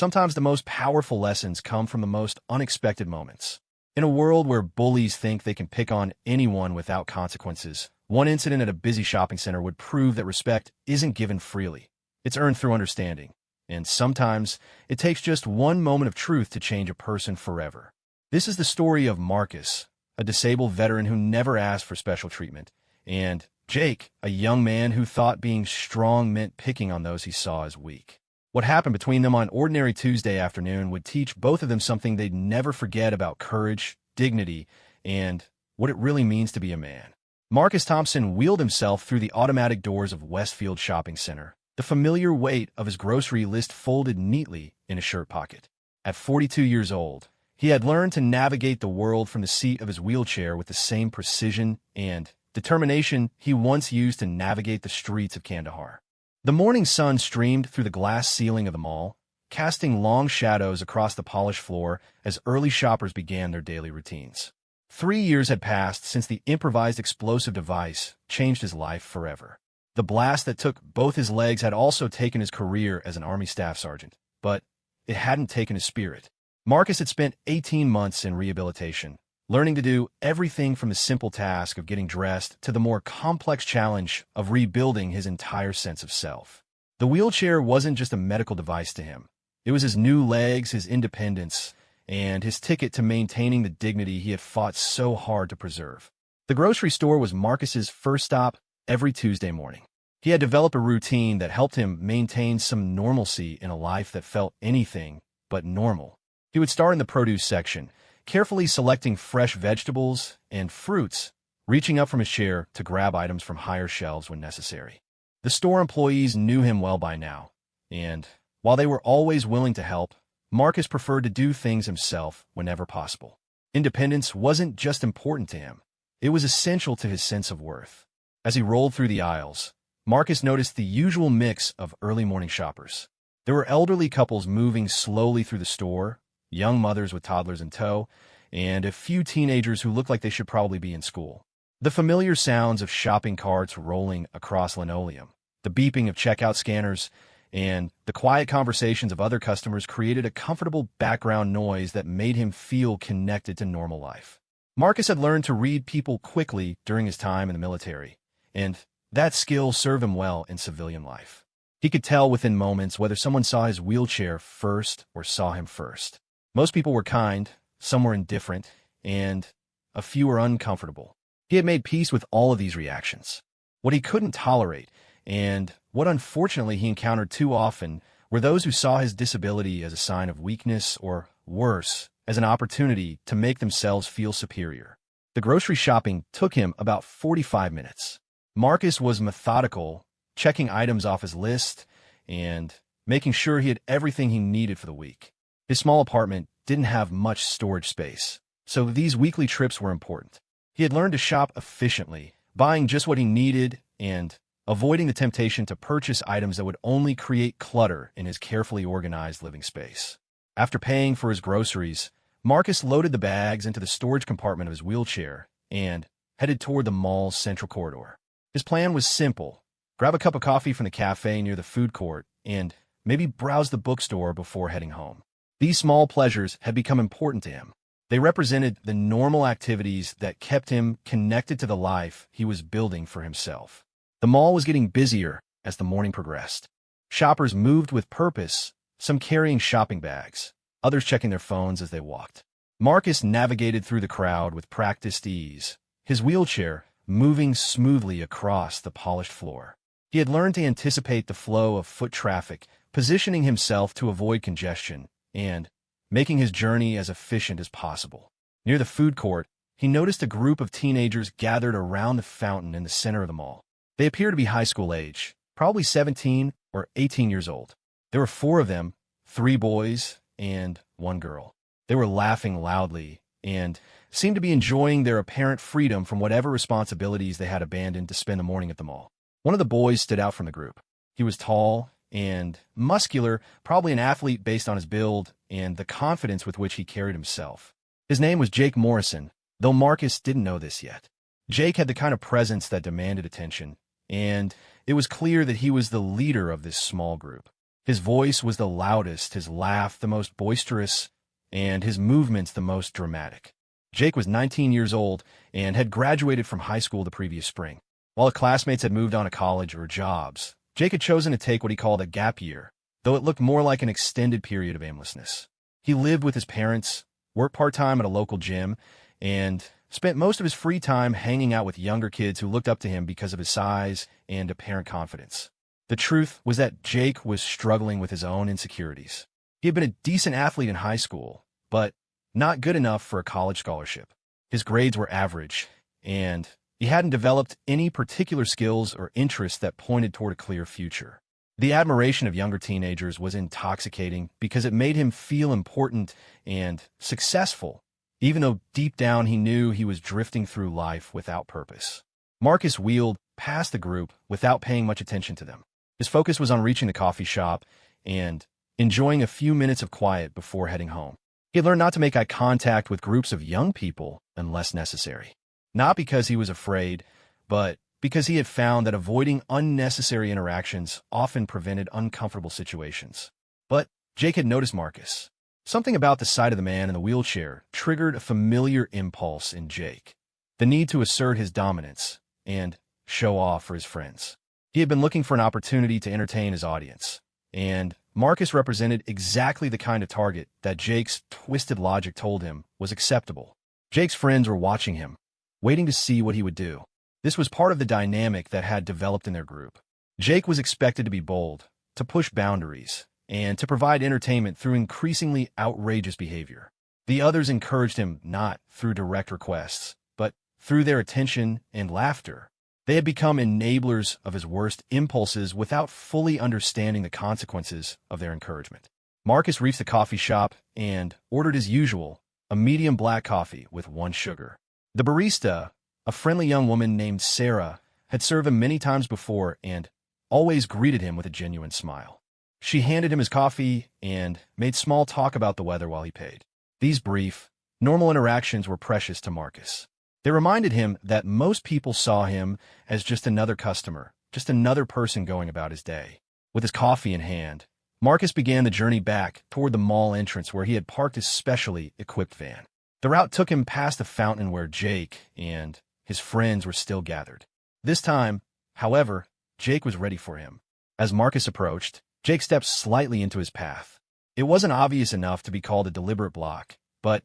Sometimes the most powerful lessons come from the most unexpected moments. In a world where bullies think they can pick on anyone without consequences, one incident at a busy shopping center would prove that respect isn't given freely. It's earned through understanding. And sometimes, it takes just one moment of truth to change a person forever. This is the story of Marcus, a disabled veteran who never asked for special treatment, and Jake, a young man who thought being strong meant picking on those he saw as weak. What happened between them on ordinary Tuesday afternoon would teach both of them something they'd never forget about courage, dignity, and what it really means to be a man. Marcus Thompson wheeled himself through the automatic doors of Westfield Shopping Center, the familiar weight of his grocery list folded neatly in his shirt pocket. At 42 years old, he had learned to navigate the world from the seat of his wheelchair with the same precision and determination he once used to navigate the streets of Kandahar. The morning sun streamed through the glass ceiling of the mall, casting long shadows across the polished floor as early shoppers began their daily routines. 3 years had passed since the improvised explosive device changed his life forever. The blast that took both his legs had also taken his career as an Army staff sergeant, but it hadn't taken his spirit. Marcus had spent 18 months in rehabilitation, learning to do everything from the simple task of getting dressed to the more complex challenge of rebuilding his entire sense of self. The wheelchair wasn't just a medical device to him. It was his new legs, his independence, and his ticket to maintaining the dignity he had fought so hard to preserve. The grocery store was Marcus's first stop every Tuesday morning. He had developed a routine that helped him maintain some normalcy in a life that felt anything but normal. He would start in the produce section, carefully selecting fresh vegetables and fruits, reaching up from his chair to grab items from higher shelves when necessary. The store employees knew him well by now, and while they were always willing to help, Marcus preferred to do things himself whenever possible. Independence wasn't just important to him. It was essential to his sense of worth. As he rolled through the aisles, Marcus noticed the usual mix of early morning shoppers. There were elderly couples moving slowly through the store, young mothers with toddlers in tow, and a few teenagers who looked like they should probably be in school. The familiar sounds of shopping carts rolling across linoleum, the beeping of checkout scanners, and the quiet conversations of other customers created a comfortable background noise that made him feel connected to normal life. Marcus had learned to read people quickly during his time in the military, and that skill served him well in civilian life. He could tell within moments whether someone saw his wheelchair first or saw him first. Most people were kind, some were indifferent, and a few were uncomfortable. He had made peace with all of these reactions. What he couldn't tolerate, and what unfortunately he encountered too often, were those who saw his disability as a sign of weakness or, worse, as an opportunity to make themselves feel superior. The grocery shopping took him about 45 minutes. Marcus was methodical, checking items off his list and making sure he had everything he needed for the week. His small apartment didn't have much storage space, so these weekly trips were important. He had learned to shop efficiently, buying just what he needed and avoiding the temptation to purchase items that would only create clutter in his carefully organized living space. After paying for his groceries, Marcus loaded the bags into the storage compartment of his wheelchair and headed toward the mall's central corridor. His plan was simple: grab a cup of coffee from the cafe near the food court and maybe browse the bookstore before heading home. These small pleasures had become important to him. They represented the normal activities that kept him connected to the life he was building for himself. The mall was getting busier as the morning progressed. Shoppers moved with purpose, some carrying shopping bags, others checking their phones as they walked. Marcus navigated through the crowd with practiced ease, his wheelchair moving smoothly across the polished floor. He had learned to anticipate the flow of foot traffic, positioning himself to avoid congestion, and making his journey as efficient as possible. Near the food court, he noticed a group of teenagers gathered around the fountain in the center of the mall. They appeared to be high school age, probably 17 or 18 years old. There were 4 of them, 3 boys and 1 girl. They were laughing loudly and seemed to be enjoying their apparent freedom from whatever responsibilities they had abandoned to spend the morning at the mall. One of the boys stood out from the group. He was tall and muscular, probably an athlete based on his build and the confidence with which he carried himself. His name was Jake Morrison, though Marcus didn't know this yet. Jake had the kind of presence that demanded attention, and it was clear that he was the leader of this small group. His voice was the loudest, his laugh the most boisterous, and his movements the most dramatic. Jake was 19 years old and had graduated from high school the previous spring. While his classmates had moved on to college or jobs, Jake had chosen to take what he called a gap year, though it looked more like an extended period of aimlessness. He lived with his parents, worked part-time at a local gym, and spent most of his free time hanging out with younger kids who looked up to him because of his size and apparent confidence. The truth was that Jake was struggling with his own insecurities. He had been a decent athlete in high school, but not good enough for a college scholarship. His grades were average, and he hadn't developed any particular skills or interests that pointed toward a clear future. The admiration of younger teenagers was intoxicating because it made him feel important and successful, even though deep down he knew he was drifting through life without purpose. Marcus wheeled past the group without paying much attention to them. His focus was on reaching the coffee shop and enjoying a few minutes of quiet before heading home. He had learned not to make eye contact with groups of young people unless necessary. Not because he was afraid, but because he had found that avoiding unnecessary interactions often prevented uncomfortable situations. But Jake had noticed Marcus. Something about the sight of the man in the wheelchair triggered a familiar impulse in Jake, the need to assert his dominance and show off for his friends. He had been looking for an opportunity to entertain his audience, and Marcus represented exactly the kind of target that Jake's twisted logic told him was acceptable. Jake's friends were watching him, waiting to see what he would do. This was part of the dynamic that had developed in their group. Jake was expected to be bold, to push boundaries, and to provide entertainment through increasingly outrageous behavior. The others encouraged him not through direct requests, but through their attention and laughter. They had become enablers of his worst impulses without fully understanding the consequences of their encouragement. Marcus reached the coffee shop and ordered as usual, a medium black coffee with 1 sugar. The barista, a friendly young woman named Sarah, had served him many times before and always greeted him with a genuine smile. She handed him his coffee and made small talk about the weather while he paid. These brief, normal interactions were precious to Marcus. They reminded him that most people saw him as just another customer, just another person going about his day. With his coffee in hand, Marcus began the journey back toward the mall entrance where he had parked his specially equipped van. The route took him past the fountain where Jake and his friends were still gathered. This time, however, Jake was ready for him. As Marcus approached, Jake stepped slightly into his path. It wasn't obvious enough to be called a deliberate block, but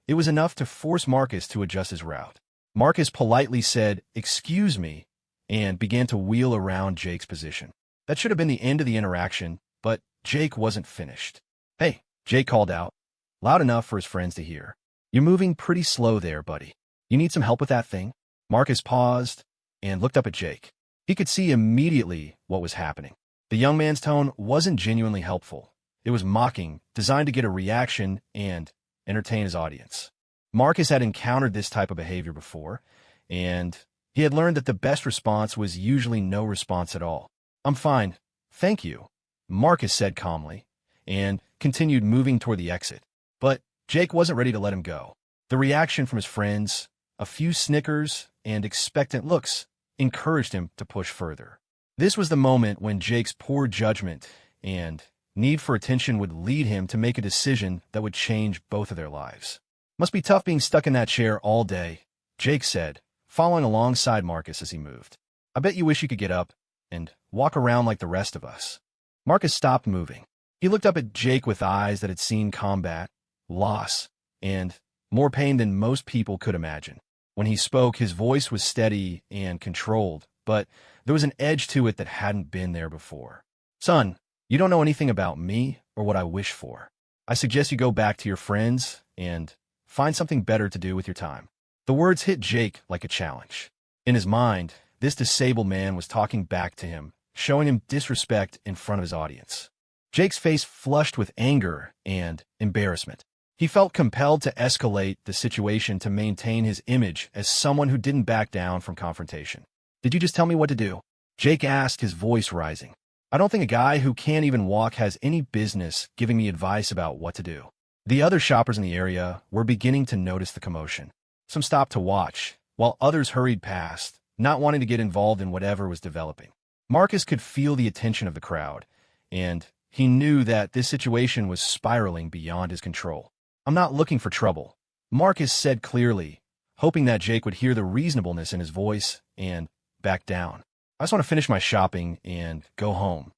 it was enough to force Marcus to adjust his route. Marcus politely said, "Excuse me," and began to wheel around Jake's position. That should have been the end of the interaction, but Jake wasn't finished. "Hey," Jake called out, loud enough for his friends to hear. "You're moving pretty slow there, buddy. You need some help with that thing?" Marcus paused and looked up at Jake. He could see immediately what was happening. The young man's tone wasn't genuinely helpful. It was mocking, designed to get a reaction and entertain his audience. Marcus had encountered this type of behavior before, and he had learned that the best response was usually no response at all. "I'm fine, thank you," Marcus said calmly, and continued moving toward the exit. But Jake wasn't ready to let him go. The reaction from his friends, a few snickers and expectant looks, encouraged him to push further. This was the moment when Jake's poor judgment and need for attention would lead him to make a decision that would change both of their lives. "Must be tough being stuck in that chair all day," Jake said, following alongside Marcus as he moved. "I bet you wish you could get up and walk around like the rest of us." Marcus stopped moving. He looked up at Jake with eyes that had seen combat, loss, and more pain than most people could imagine. When he spoke, his voice was steady and controlled, but there was an edge to it that hadn't been there before. "Son, you don't know anything about me or what I wish for. I suggest you go back to your friends and find something better to do with your time." The words hit Jake like a challenge. In his mind, this disabled man was talking back to him, showing him disrespect in front of his audience. Jake's face flushed with anger and embarrassment. He felt compelled to escalate the situation to maintain his image as someone who didn't back down from confrontation. "Did you just tell me what to do?" Jake asked, his voice rising. "I don't think a guy who can't even walk has any business giving me advice about what to do." The other shoppers in the area were beginning to notice the commotion. Some stopped to watch, while others hurried past, not wanting to get involved in whatever was developing. Marcus could feel the attention of the crowd, and he knew that this situation was spiraling beyond his control. "I'm not looking for trouble," Marcus said clearly, hoping that Jake would hear the reasonableness in his voice and back down. "I just want to finish my shopping and go home."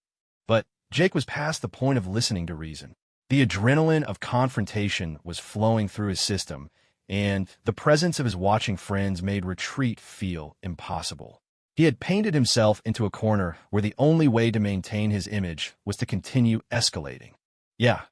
But Jake was past the point of listening to reason. The adrenaline of confrontation was flowing through his system, and the presence of his watching friends made retreat feel impossible. He had painted himself into a corner where the only way to maintain his image was to continue escalating. "Yeah,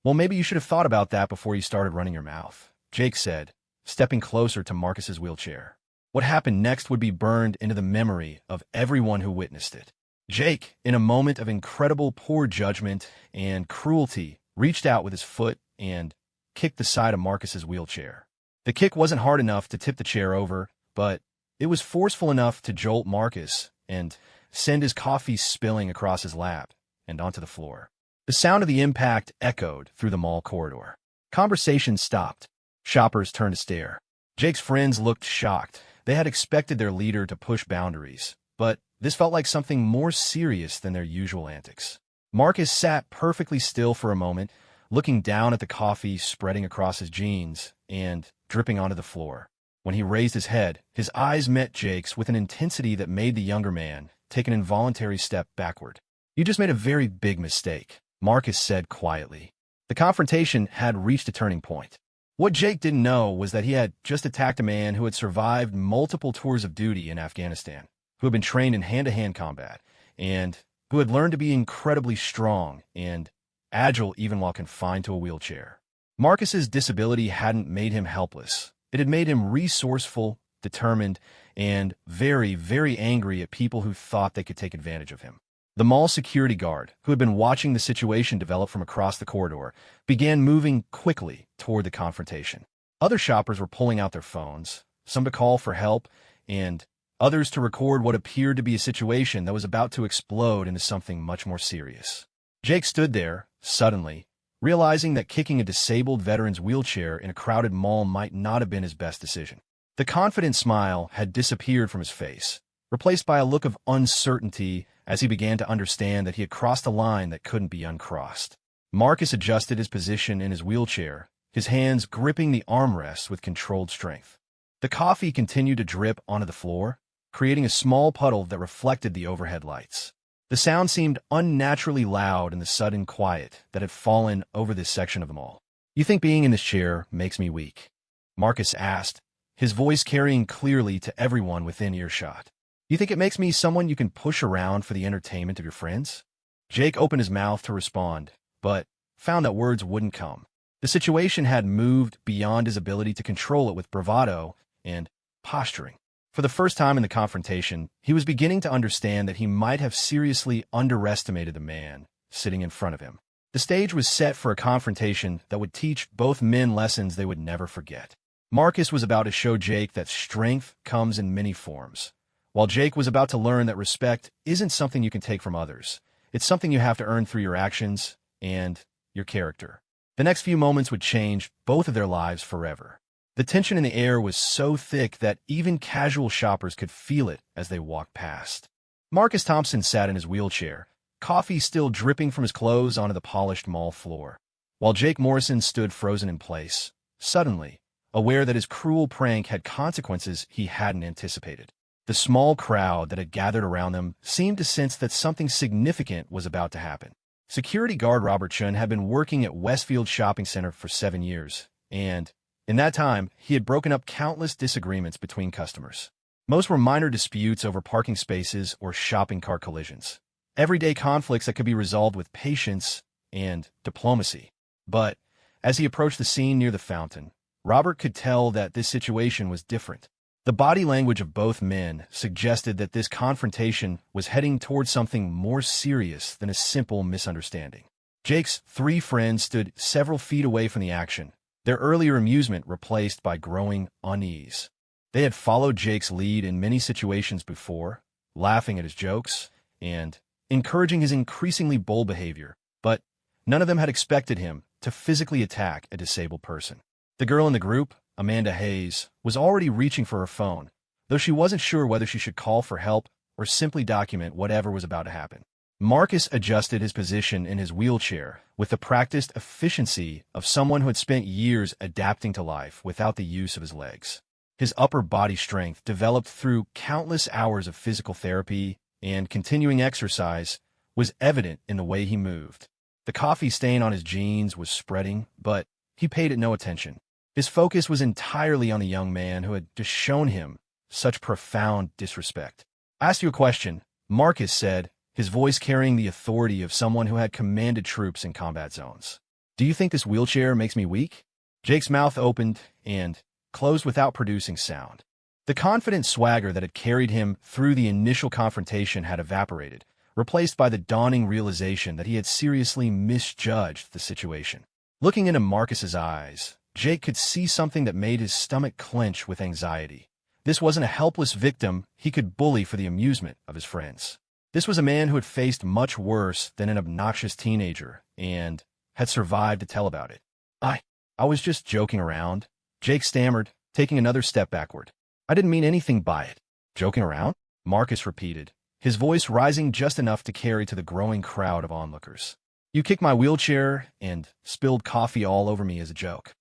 well, maybe you should have thought about that before you started running your mouth," Jake said, stepping closer to Marcus's wheelchair. What happened next would be burned into the memory of everyone who witnessed it. Jake, in a moment of incredible poor judgment and cruelty, reached out with his foot and kicked the side of Marcus's wheelchair. The kick wasn't hard enough to tip the chair over, but it was forceful enough to jolt Marcus and send his coffee spilling across his lap and onto the floor. The sound of the impact echoed through the mall corridor. Conversation stopped. Shoppers turned to stare. Jake's friends looked shocked. They had expected their leader to push boundaries, but this felt like something more serious than their usual antics. Marcus sat perfectly still for a moment, looking down at the coffee spreading across his jeans and dripping onto the floor. When he raised his head, his eyes met Jake's with an intensity that made the younger man take an involuntary step backward. "You just made a very big mistake," Marcus said quietly. The confrontation had reached a turning point. What Jake didn't know was that he had just attacked a man who had survived multiple tours of duty in Afghanistan, who had been trained in hand-to-hand combat, and who had learned to be incredibly strong and agile even while confined to a wheelchair. Marcus's disability hadn't made him helpless. It had made him resourceful, determined, and very, very angry at people who thought they could take advantage of him. The mall security guard, who had been watching the situation develop from across the corridor, began moving quickly toward the confrontation. Other shoppers were pulling out their phones, some to call for help, and others to record what appeared to be a situation that was about to explode into something much more serious. Jake stood there, suddenly, realizing that kicking a disabled veteran's wheelchair in a crowded mall might not have been his best decision. The confident smile had disappeared from his face, replaced by a look of uncertainty as he began to understand that he had crossed a line that couldn't be uncrossed. Marcus adjusted his position in his wheelchair, his hands gripping the armrest with controlled strength. The coffee continued to drip onto the floor, creating a small puddle that reflected the overhead lights. The sound seemed unnaturally loud in the sudden quiet that had fallen over this section of the mall. "You think being in this chair makes me weak?" Marcus asked, his voice carrying clearly to everyone within earshot. "You think it makes me someone you can push around for the entertainment of your friends?" Jake opened his mouth to respond, but found that words wouldn't come. The situation had moved beyond his ability to control it with bravado and posturing. For the first time in the confrontation, he was beginning to understand that he might have seriously underestimated the man sitting in front of him. The stage was set for a confrontation that would teach both men lessons they would never forget. Marcus was about to show Jake that strength comes in many forms, while Jake was about to learn that respect isn't something you can take from others. It's something you have to earn through your actions and your character. The next few moments would change both of their lives forever. The tension in the air was so thick that even casual shoppers could feel it as they walked past. Marcus Thompson sat in his wheelchair, coffee still dripping from his clothes onto the polished mall floor, while Jake Morrison stood frozen in place, suddenly aware that his cruel prank had consequences he hadn't anticipated. The small crowd that had gathered around them seemed to sense that something significant was about to happen. Security guard Robert Chun had been working at Westfield Shopping Center for 7 years, and in that time, he had broken up countless disagreements between customers. Most were minor disputes over parking spaces or shopping cart collisions. Everyday conflicts that could be resolved with patience and diplomacy. But as he approached the scene near the fountain, Robert could tell that this situation was different. The body language of both men suggested that this confrontation was heading towards something more serious than a simple misunderstanding. Jake's 3 friends stood several feet away from the action, their earlier amusement replaced by growing unease. They had followed Jake's lead in many situations before, laughing at his jokes and encouraging his increasingly bold behavior, but none of them had expected him to physically attack a disabled person. The girl in the group, Amanda Hayes, was already reaching for her phone, though she wasn't sure whether she should call for help or simply document whatever was about to happen. Marcus adjusted his position in his wheelchair with the practiced efficiency of someone who had spent years adapting to life without the use of his legs. His upper body strength, developed through countless hours of physical therapy and continuing exercise, was evident in the way he moved. The coffee stain on his jeans was spreading, but he paid it no attention. His focus was entirely on the young man who had just shown him such profound disrespect. "I asked you a question," Marcus said, his voice carrying the authority of someone who had commanded troops in combat zones. "Do you think this wheelchair makes me weak?" Jake's mouth opened and closed without producing sound. The confident swagger that had carried him through the initial confrontation had evaporated, replaced by the dawning realization that he had seriously misjudged the situation. Looking into Marcus's eyes, Jake could see something that made his stomach clench with anxiety. This wasn't a helpless victim he could bully for the amusement of his friends. This was a man who had faced much worse than an obnoxious teenager and had survived to tell about it. I was just joking around," Jake stammered, taking another step backward. "I didn't mean anything by it." "Joking around?" Marcus repeated, his voice rising just enough to carry to the growing crowd of onlookers. "You kicked my wheelchair and spilled coffee all over me as a joke."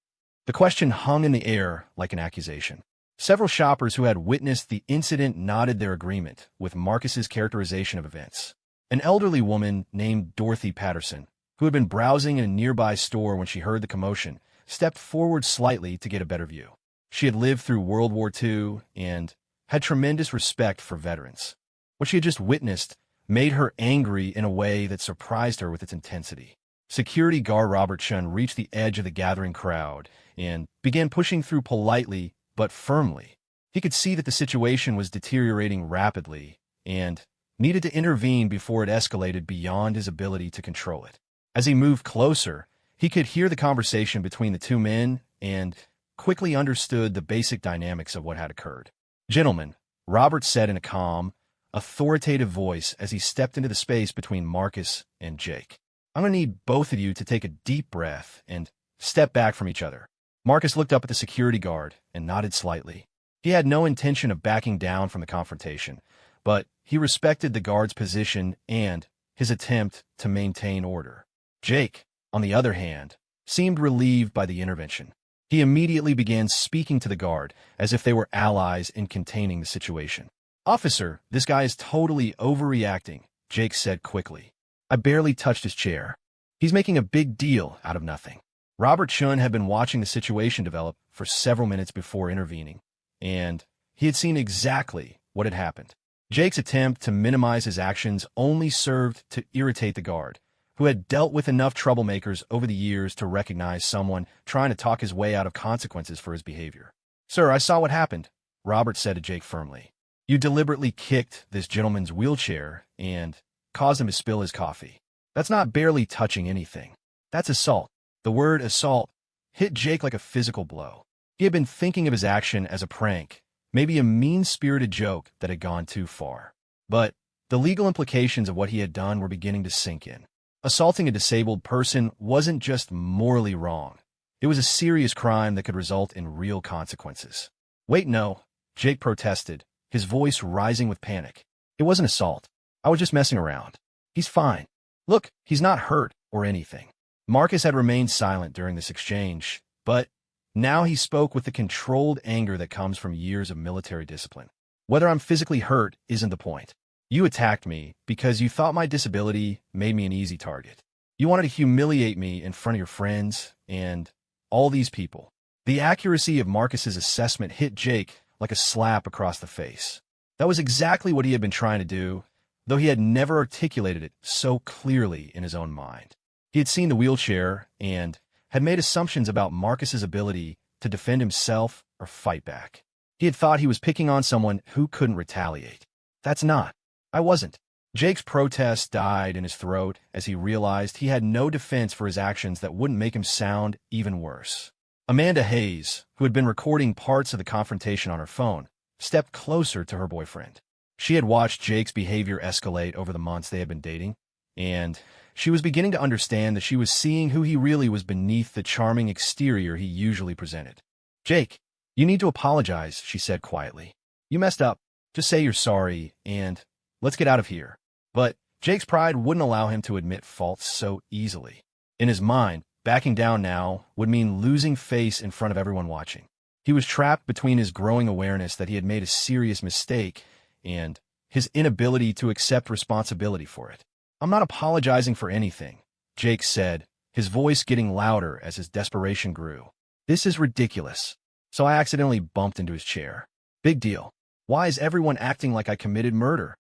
The question hung in the air like an accusation. Several shoppers who had witnessed the incident nodded their agreement with Marcus's characterization of events. An elderly woman named Dorothy Patterson, who had been browsing in a nearby store when she heard the commotion, stepped forward slightly to get a better view. She had lived through World War II and had tremendous respect for veterans. What she had just witnessed made her angry in a way that surprised her with its intensity. Security guard Robert Chun reached the edge of the gathering crowd and began pushing through politely but firmly. He could see that the situation was deteriorating rapidly and needed to intervene before it escalated beyond his ability to control it. As he moved closer, he could hear the conversation between the two men and quickly understood the basic dynamics of what had occurred. "Gentlemen," Robert said in a calm, authoritative voice as he stepped into the space between Marcus and Jake. "I'm going to need both of you to take a deep breath and step back from each other." Marcus looked up at the security guard and nodded slightly. He had no intention of backing down from the confrontation, but he respected the guard's position and his attempt to maintain order. Jake, on the other hand, seemed relieved by the intervention. He immediately began speaking to the guard as if they were allies in containing the situation. "Officer, this guy is totally overreacting," Jake said quickly. "I barely touched his chair. He's making a big deal out of nothing." Robert Chun had been watching the situation develop for several minutes before intervening, and he had seen exactly what had happened. Jake's attempt to minimize his actions only served to irritate the guard, who had dealt with enough troublemakers over the years to recognize someone trying to talk his way out of consequences for his behavior. "Sir, I saw what happened," Robert said to Jake firmly. "You deliberately kicked this gentleman's wheelchair and caused him to spill his coffee. That's not barely touching anything. That's assault." The word assault hit Jake like a physical blow. He had been thinking of his action as a prank, maybe a mean-spirited joke that had gone too far. But the legal implications of what he had done were beginning to sink in. Assaulting a disabled person wasn't just morally wrong. It was a serious crime that could result in real consequences. "Wait, no," Jake protested, his voice rising with panic. "It wasn't assault. I was just messing around. He's fine. Look, he's not hurt or anything." Marcus had remained silent during this exchange, but now he spoke with the controlled anger that comes from years of military discipline. "Whether I'm physically hurt isn't the point. You attacked me because you thought my disability made me an easy target. You wanted to humiliate me in front of your friends and all these people." The accuracy of Marcus's assessment hit Jake like a slap across the face. That was exactly what he had been trying to do, though he had never articulated it so clearly in his own mind. He had seen the wheelchair and had made assumptions about Marcus's ability to defend himself or fight back. He had thought he was picking on someone who couldn't retaliate. "That's not. I wasn't." Jake's protest died in his throat as he realized he had no defense for his actions that wouldn't make him sound even worse. Amanda Hayes, who had been recording parts of the confrontation on her phone, stepped closer to her boyfriend. She had watched Jake's behavior escalate over the months they had been dating, and she was beginning to understand that she was seeing who he really was beneath the charming exterior he usually presented. "Jake, you need to apologize," she said quietly. "You messed up. Just say you're sorry, and let's get out of here." But Jake's pride wouldn't allow him to admit faults so easily. In his mind, backing down now would mean losing face in front of everyone watching. He was trapped between his growing awareness that he had made a serious mistake and his inability to accept responsibility for it. "I'm not apologizing for anything," Jake said, his voice getting louder as his desperation grew. "This is ridiculous. So I accidentally bumped into his chair. Big deal. Why is everyone acting like I committed murder?"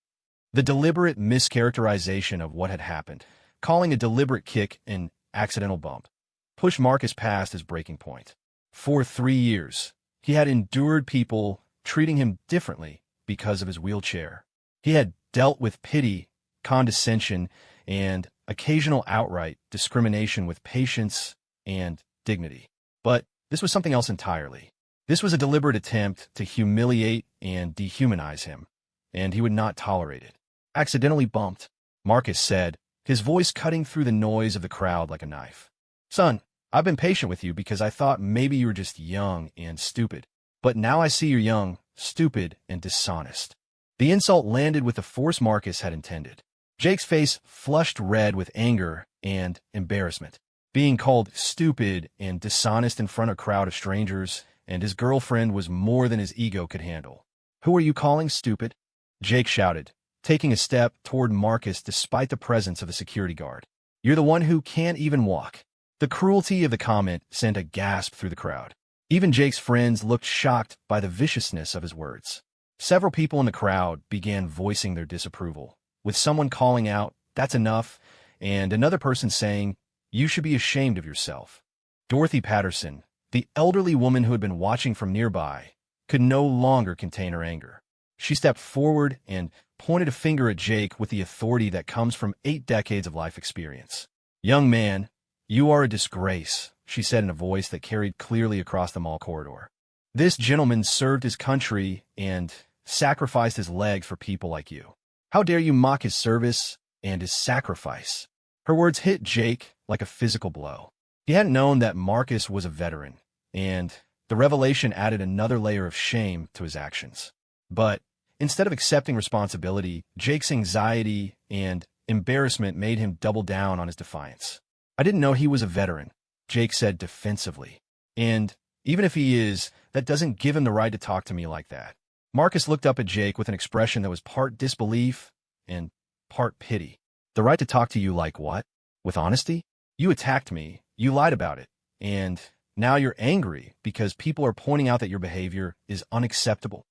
The deliberate mischaracterization of what had happened, calling a deliberate kick an accidental bump, pushed Marcus past his breaking point. For 3 years, he had endured people treating him differently because of his wheelchair. He had dealt with pity, condescension, and occasional outright discrimination with patience and dignity. But this was something else entirely. This was a deliberate attempt to humiliate and dehumanize him, and he would not tolerate it. "Accidentally bumped," Marcus said, his voice cutting through the noise of the crowd like a knife. "Son, I've been patient with you because I thought maybe you were just young and stupid. But now I see you're young, stupid, and dishonest." The insult landed with the force Marcus had intended. Jake's face flushed red with anger and embarrassment. Being called stupid and dishonest in front of a crowd of strangers and his girlfriend was more than his ego could handle. "Who are you calling stupid?" Jake shouted, taking a step toward Marcus despite the presence of a security guard. "You're the one who can't even walk." The cruelty of the comment sent a gasp through the crowd. Even Jake's friends looked shocked by the viciousness of his words. Several people in the crowd began voicing their disapproval, with someone calling out, "That's enough," and another person saying, "You should be ashamed of yourself." Dorothy Patterson, the elderly woman who had been watching from nearby, could no longer contain her anger. She stepped forward and pointed a finger at Jake with the authority that comes from 8 decades of life experience. "Young man, you are a disgrace," she said in a voice that carried clearly across the mall corridor. "This gentleman served his country and sacrificed his legs for people like you. How dare you mock his service and his sacrifice?" Her words hit Jake like a physical blow. He hadn't known that Marcus was a veteran, and the revelation added another layer of shame to his actions. But instead of accepting responsibility, Jake's anxiety and embarrassment made him double down on his defiance. "I didn't know he was a veteran," Jake said defensively. "And even if he is, that doesn't give him the right to talk to me like that." Marcus looked up at Jake with an expression that was part disbelief and part pity. "The right to talk to you like what? With honesty? You attacked me, you lied about it, and now you're angry because people are pointing out that your behavior is unacceptable."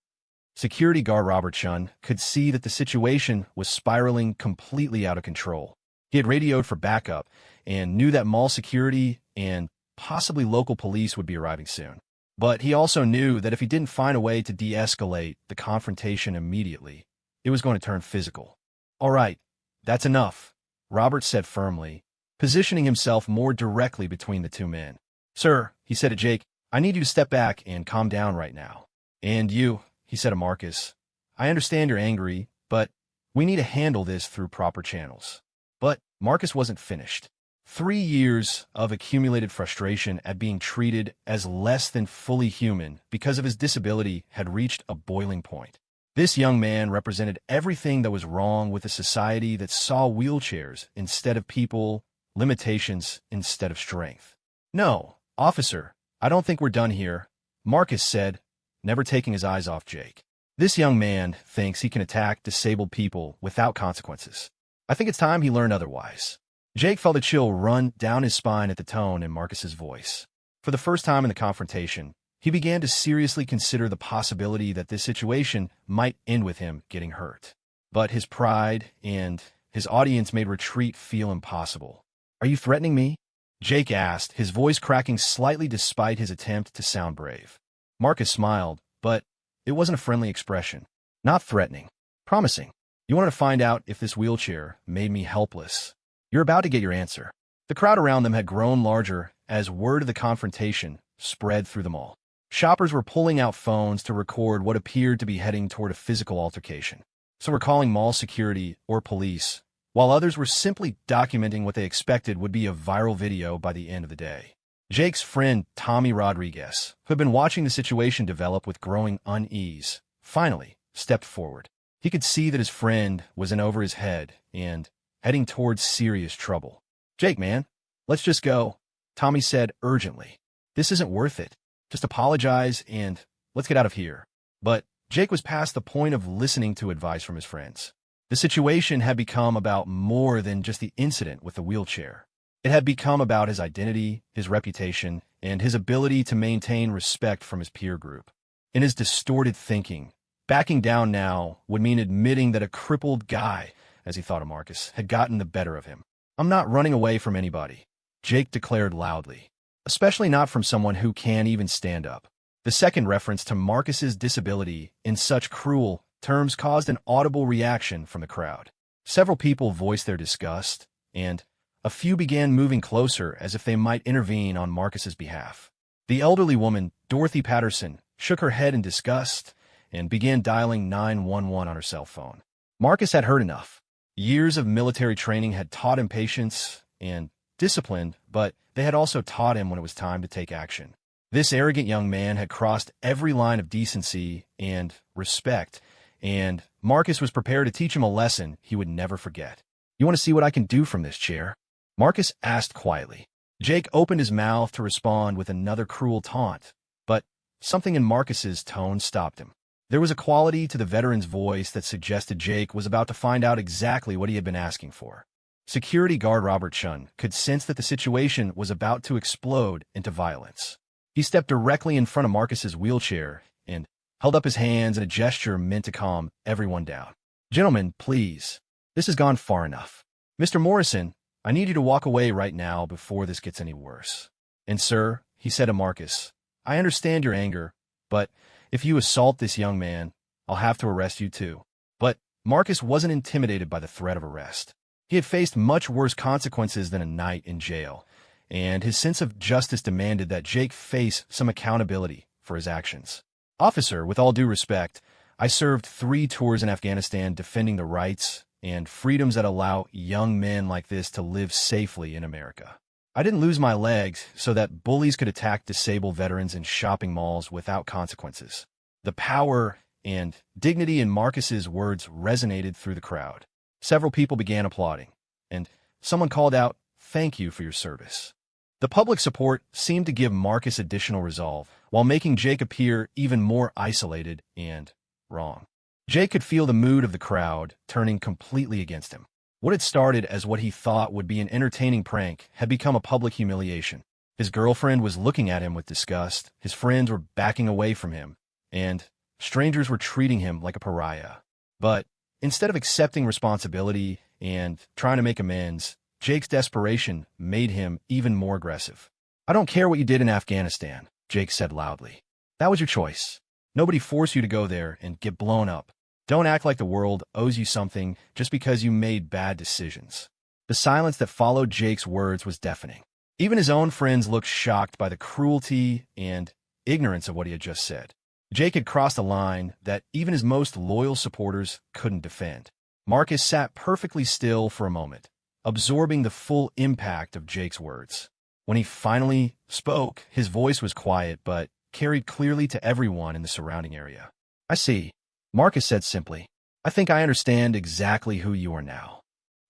Security guard Robert Chun could see that the situation was spiraling completely out of control. He had radioed for backup and knew that mall security and possibly local police would be arriving soon. But he also knew that if he didn't find a way to de-escalate the confrontation immediately, it was going to turn physical. "All right, that's enough," Robert said firmly, positioning himself more directly between the two men. "Sir," he said to Jake, "I need you to step back and calm down right now." "And you," he said to Marcus, "I understand you're angry, but we need to handle this through proper channels." But Marcus wasn't finished. 3 years of accumulated frustration at being treated as less than fully human because of his disability had reached a boiling point. This young man represented everything that was wrong with a society that saw wheelchairs instead of people, limitations instead of strength. "No, officer, I don't think we're done here," Marcus said, never taking his eyes off Jake. "This young man thinks he can attack disabled people without consequences. I think it's time he learned otherwise." Jake felt a chill run down his spine at the tone in Marcus's voice. For the first time in the confrontation, he began to seriously consider the possibility that this situation might end with him getting hurt. But his pride and his audience made retreat feel impossible. "Are you threatening me?" Jake asked, his voice cracking slightly despite his attempt to sound brave. Marcus smiled, but it wasn't a friendly expression. "Not threatening. Promising. You wanted to find out if this wheelchair made me helpless. You're about to get your answer." The crowd around them had grown larger as word of the confrontation spread through the mall. Shoppers were pulling out phones to record what appeared to be heading toward a physical altercation. Some were calling mall security or police, while others were simply documenting what they expected would be a viral video by the end of the day. Jake's friend Tommy Rodriguez, who had been watching the situation develop with growing unease, finally stepped forward. He could see that his friend was in over his head, and heading towards serious trouble. "Jake, man, let's just go," Tommy said urgently. "This isn't worth it. Just apologize and let's get out of here." But Jake was past the point of listening to advice from his friends. The situation had become about more than just the incident with the wheelchair. It had become about his identity, his reputation, and his ability to maintain respect from his peer group. In his distorted thinking, backing down now would mean admitting that a crippled guy, as he thought of Marcus, had gotten the better of him. "I'm not running away from anybody," Jake declared loudly, "especially not from someone who can't even stand up." The second reference to Marcus's disability in such cruel terms caused an audible reaction from the crowd. Several people voiced their disgust, and a few began moving closer as if they might intervene on Marcus's behalf. The elderly woman, Dorothy Patterson, shook her head in disgust and began dialing 911 on her cell phone. Marcus had heard enough. Years of military training had taught him patience and discipline, but they had also taught him when it was time to take action. This arrogant young man had crossed every line of decency and respect, and Marcus was prepared to teach him a lesson he would never forget. "You want to see what I can do from this chair?" Marcus asked quietly. Jake opened his mouth to respond with another cruel taunt, but something in Marcus's tone stopped him. There was a quality to the veteran's voice that suggested Jake was about to find out exactly what he had been asking for. Security guard Robert Chun could sense that the situation was about to explode into violence. He stepped directly in front of Marcus's wheelchair and held up his hands in a gesture meant to calm everyone down. "Gentlemen, please. This has gone far enough. Mr. Morrison, I need you to walk away right now before this gets any worse. And sir," he said to Marcus, "I understand your anger, but if you assault this young man, I'll have to arrest you too." But Marcus wasn't intimidated by the threat of arrest. He had faced much worse consequences than a night in jail, and his sense of justice demanded that Jake face some accountability for his actions. "Officer, with all due respect, I served 3 tours in Afghanistan defending the rights and freedoms that allow young men like this to live safely in America. I didn't lose my legs so that bullies could attack disabled veterans in shopping malls without consequences." The power and dignity in Marcus's words resonated through the crowd. Several people began applauding, and someone called out, "Thank you for your service." The public support seemed to give Marcus additional resolve, while making Jake appear even more isolated and wrong. Jake could feel the mood of the crowd turning completely against him. What had started as what he thought would be an entertaining prank had become a public humiliation. His girlfriend was looking at him with disgust, his friends were backing away from him, and strangers were treating him like a pariah. But instead of accepting responsibility and trying to make amends, Jake's desperation made him even more aggressive. "I don't care what you did in Afghanistan," Jake said loudly. "That was your choice. Nobody forced you to go there and get blown up. Don't act like the world owes you something just because you made bad decisions." The silence that followed Jake's words was deafening. Even his own friends looked shocked by the cruelty and ignorance of what he had just said. Jake had crossed a line that even his most loyal supporters couldn't defend. Marcus sat perfectly still for a moment, absorbing the full impact of Jake's words. When he finally spoke, his voice was quiet but carried clearly to everyone in the surrounding area. "I see," Marcus said simply. "I think I understand exactly who you are now."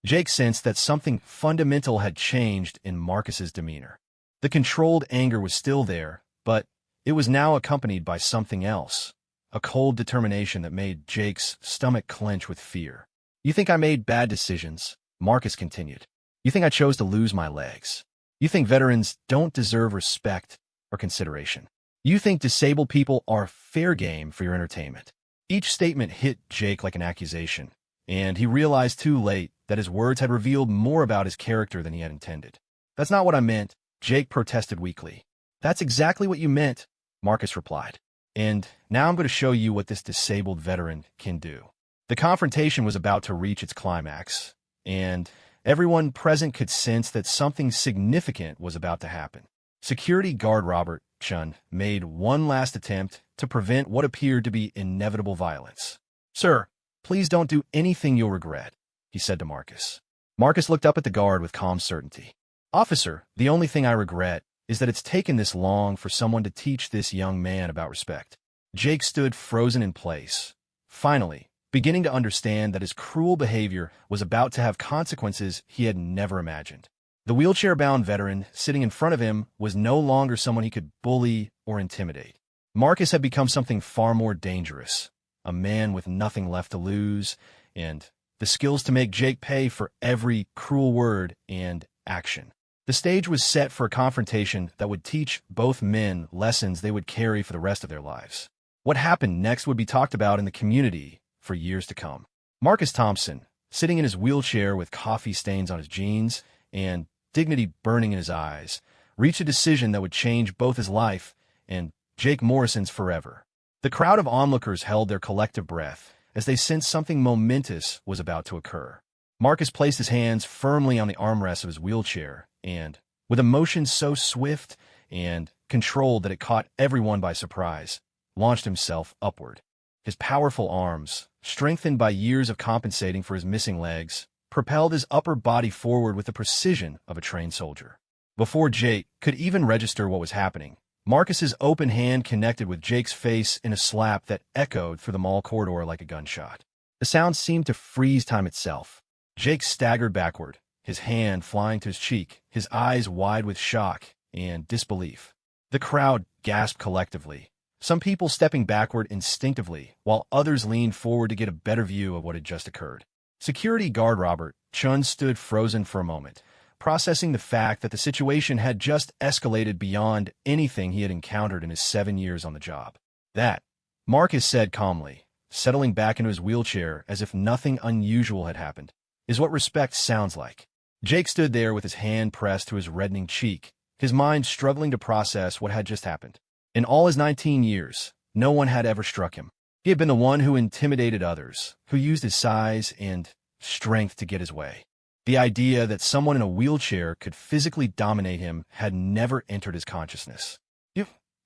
Jake sensed that something fundamental had changed in Marcus's demeanor. The controlled anger was still there, but it was now accompanied by something else, a cold determination that made Jake's stomach clench with fear. "You think I made bad decisions," Marcus continued. "You think I chose to lose my legs. You think veterans don't deserve respect or consideration. You think disabled people are fair game for your entertainment." Each statement hit Jake like an accusation, and he realized too late that his words had revealed more about his character than he had intended. "That's not what I meant," Jake protested weakly. "That's exactly what you meant," Marcus replied. "And now I'm going to show you what this disabled veteran can do." The confrontation was about to reach its climax, and everyone present could sense that something significant was about to happen. Security guard Robert Chun made one last attempt to prevent what appeared to be inevitable violence. "Sir, please don't do anything you'll regret," he said to Marcus. Marcus looked up at the guard with calm certainty. "Officer, the only thing I regret is that it's taken this long for someone to teach this young man about respect." Jake stood frozen in place. Finally, beginning to understand that his cruel behavior was about to have consequences he had never imagined. The wheelchair-bound veteran sitting in front of him was no longer someone he could bully or intimidate. Marcus had become something far more dangerous, a man with nothing left to lose, and the skills to make Jake pay for every cruel word and action. The stage was set for a confrontation that would teach both men lessons they would carry for the rest of their lives. What happened next would be talked about in the community for years to come. Marcus Thompson, sitting in his wheelchair with coffee stains on his jeans and dignity burning in his eyes, reached a decision that would change both his life and Jake Morrison's forever. The crowd of onlookers held their collective breath as they sensed something momentous was about to occur. Marcus placed his hands firmly on the armrests of his wheelchair and, with a motion so swift and controlled that it caught everyone by surprise, launched himself upward. His powerful arms, strengthened by years of compensating for his missing legs, propelled his upper body forward with the precision of a trained soldier. Before Jake could even register what was happening, Marcus's open hand connected with Jake's face in a slap that echoed through the mall corridor like a gunshot. The sound seemed to freeze time itself. Jake staggered backward, his hand flying to his cheek, his eyes wide with shock and disbelief. The crowd gasped collectively, some people stepping backward instinctively, while others leaned forward to get a better view of what had just occurred. Security guard Robert Chun stood frozen for a moment, processing the fact that the situation had just escalated beyond anything he had encountered in his 7 years on the job. "That," Marcus said calmly, settling back into his wheelchair as if nothing unusual had happened, "is what respect sounds like." Jake stood there with his hand pressed to his reddening cheek, his mind struggling to process what had just happened. In all his 19 years, no one had ever struck him. He had been the one who intimidated others, who used his size and strength to get his way. The idea that someone in a wheelchair could physically dominate him had never entered his consciousness.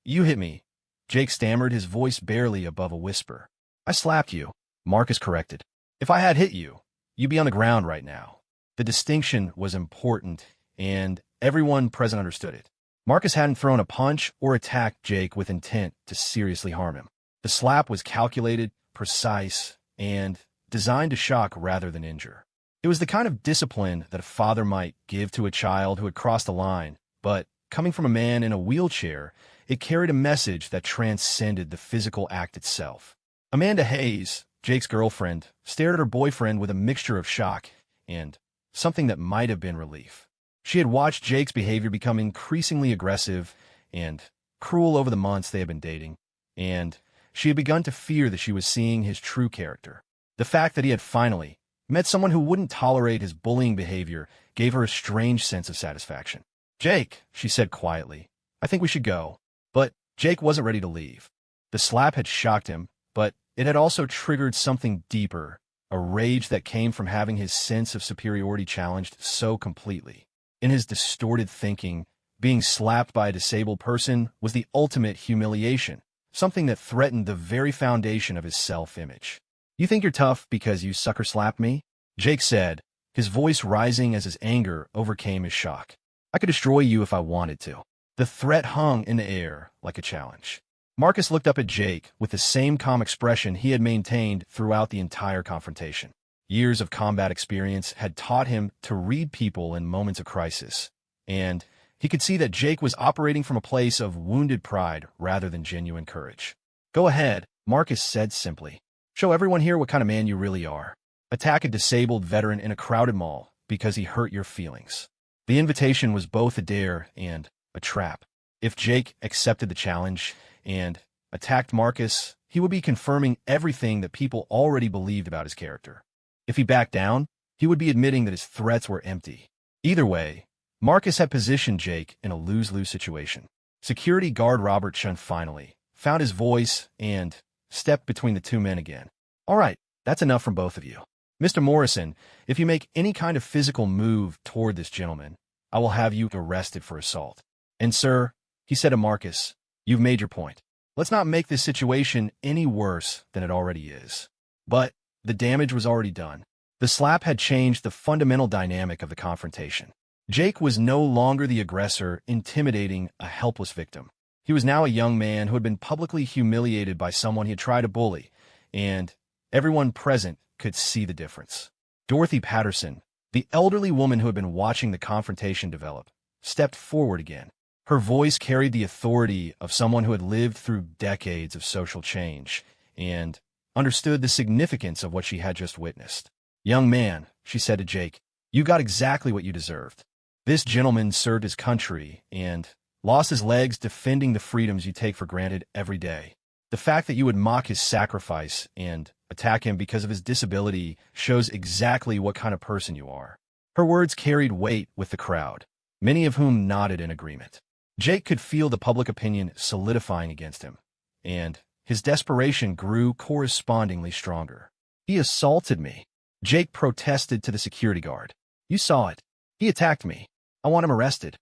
You hit me," Jake stammered, his voice barely above a whisper. "I slapped you," Marcus corrected. "If I had hit you, you'd be on the ground right now." The distinction was important, and everyone present understood it. Marcus hadn't thrown a punch or attacked Jake with intent to seriously harm him. The slap was calculated, precise, and designed to shock rather than injure. It was the kind of discipline that a father might give to a child who had crossed a line, but coming from a man in a wheelchair, it carried a message that transcended the physical act itself. Amanda Hayes, Jake's girlfriend, stared at her boyfriend with a mixture of shock and something that might have been relief. She had watched Jake's behavior become increasingly aggressive and cruel over the months they had been dating, and she had begun to fear that she was seeing his true character. The fact that he had finally met someone who wouldn't tolerate his bullying behavior gave her a strange sense of satisfaction. "Jake," she said quietly, "I think we should go." But Jake wasn't ready to leave. The slap had shocked him, but it had also triggered something deeper, a rage that came from having his sense of superiority challenged so completely. In his distorted thinking, being slapped by a disabled person was the ultimate humiliation, something that threatened the very foundation of his self-image. "You think you're tough because you sucker-slapped me?" Jake said, his voice rising as his anger overcame his shock. "I could destroy you if I wanted to." The threat hung in the air like a challenge. Marcus looked up at Jake with the same calm expression he had maintained throughout the entire confrontation. Years of combat experience had taught him to read people in moments of crisis, and he could see that Jake was operating from a place of wounded pride rather than genuine courage. "Go ahead," Marcus said simply. "Show everyone here what kind of man you really are. Attack a disabled veteran in a crowded mall because he hurt your feelings." The invitation was both a dare and a trap. If Jake accepted the challenge and attacked Marcus, he would be confirming everything that people already believed about his character. If he backed down, he would be admitting that his threats were empty. Either way, Marcus had positioned Jake in a lose-lose situation. Security guard Robert Chun finally found his voice and stepped between the two men again. "All right, that's enough from both of you. Mr. Morrison, if you make any kind of physical move toward this gentleman, I will have you arrested for assault. And sir," he said to Marcus, "you've made your point. Let's not make this situation any worse than it already is." But the damage was already done. The slap had changed the fundamental dynamic of the confrontation. Jake was no longer the aggressor intimidating a helpless victim. He was now a young man who had been publicly humiliated by someone he had tried to bully, and Everyone present could see the difference. Dorothy Patterson, the elderly woman who had been watching the confrontation develop, stepped forward again. Her voice carried the authority of someone who had lived through decades of social change and understood the significance of what she had just witnessed. "Young man," she said to Jake, "you got exactly what you deserved. This gentleman served his country and lost his legs defending the freedoms you take for granted every day. The fact that you would mock his sacrifice and attack him because of his disability shows exactly what kind of person you are." Her words carried weight with the crowd, many of whom nodded in agreement. Jake could feel the public opinion solidifying against him, and his desperation grew correspondingly stronger. "He assaulted me," Jake protested to the security guard. "You saw it. He attacked me. I want him arrested."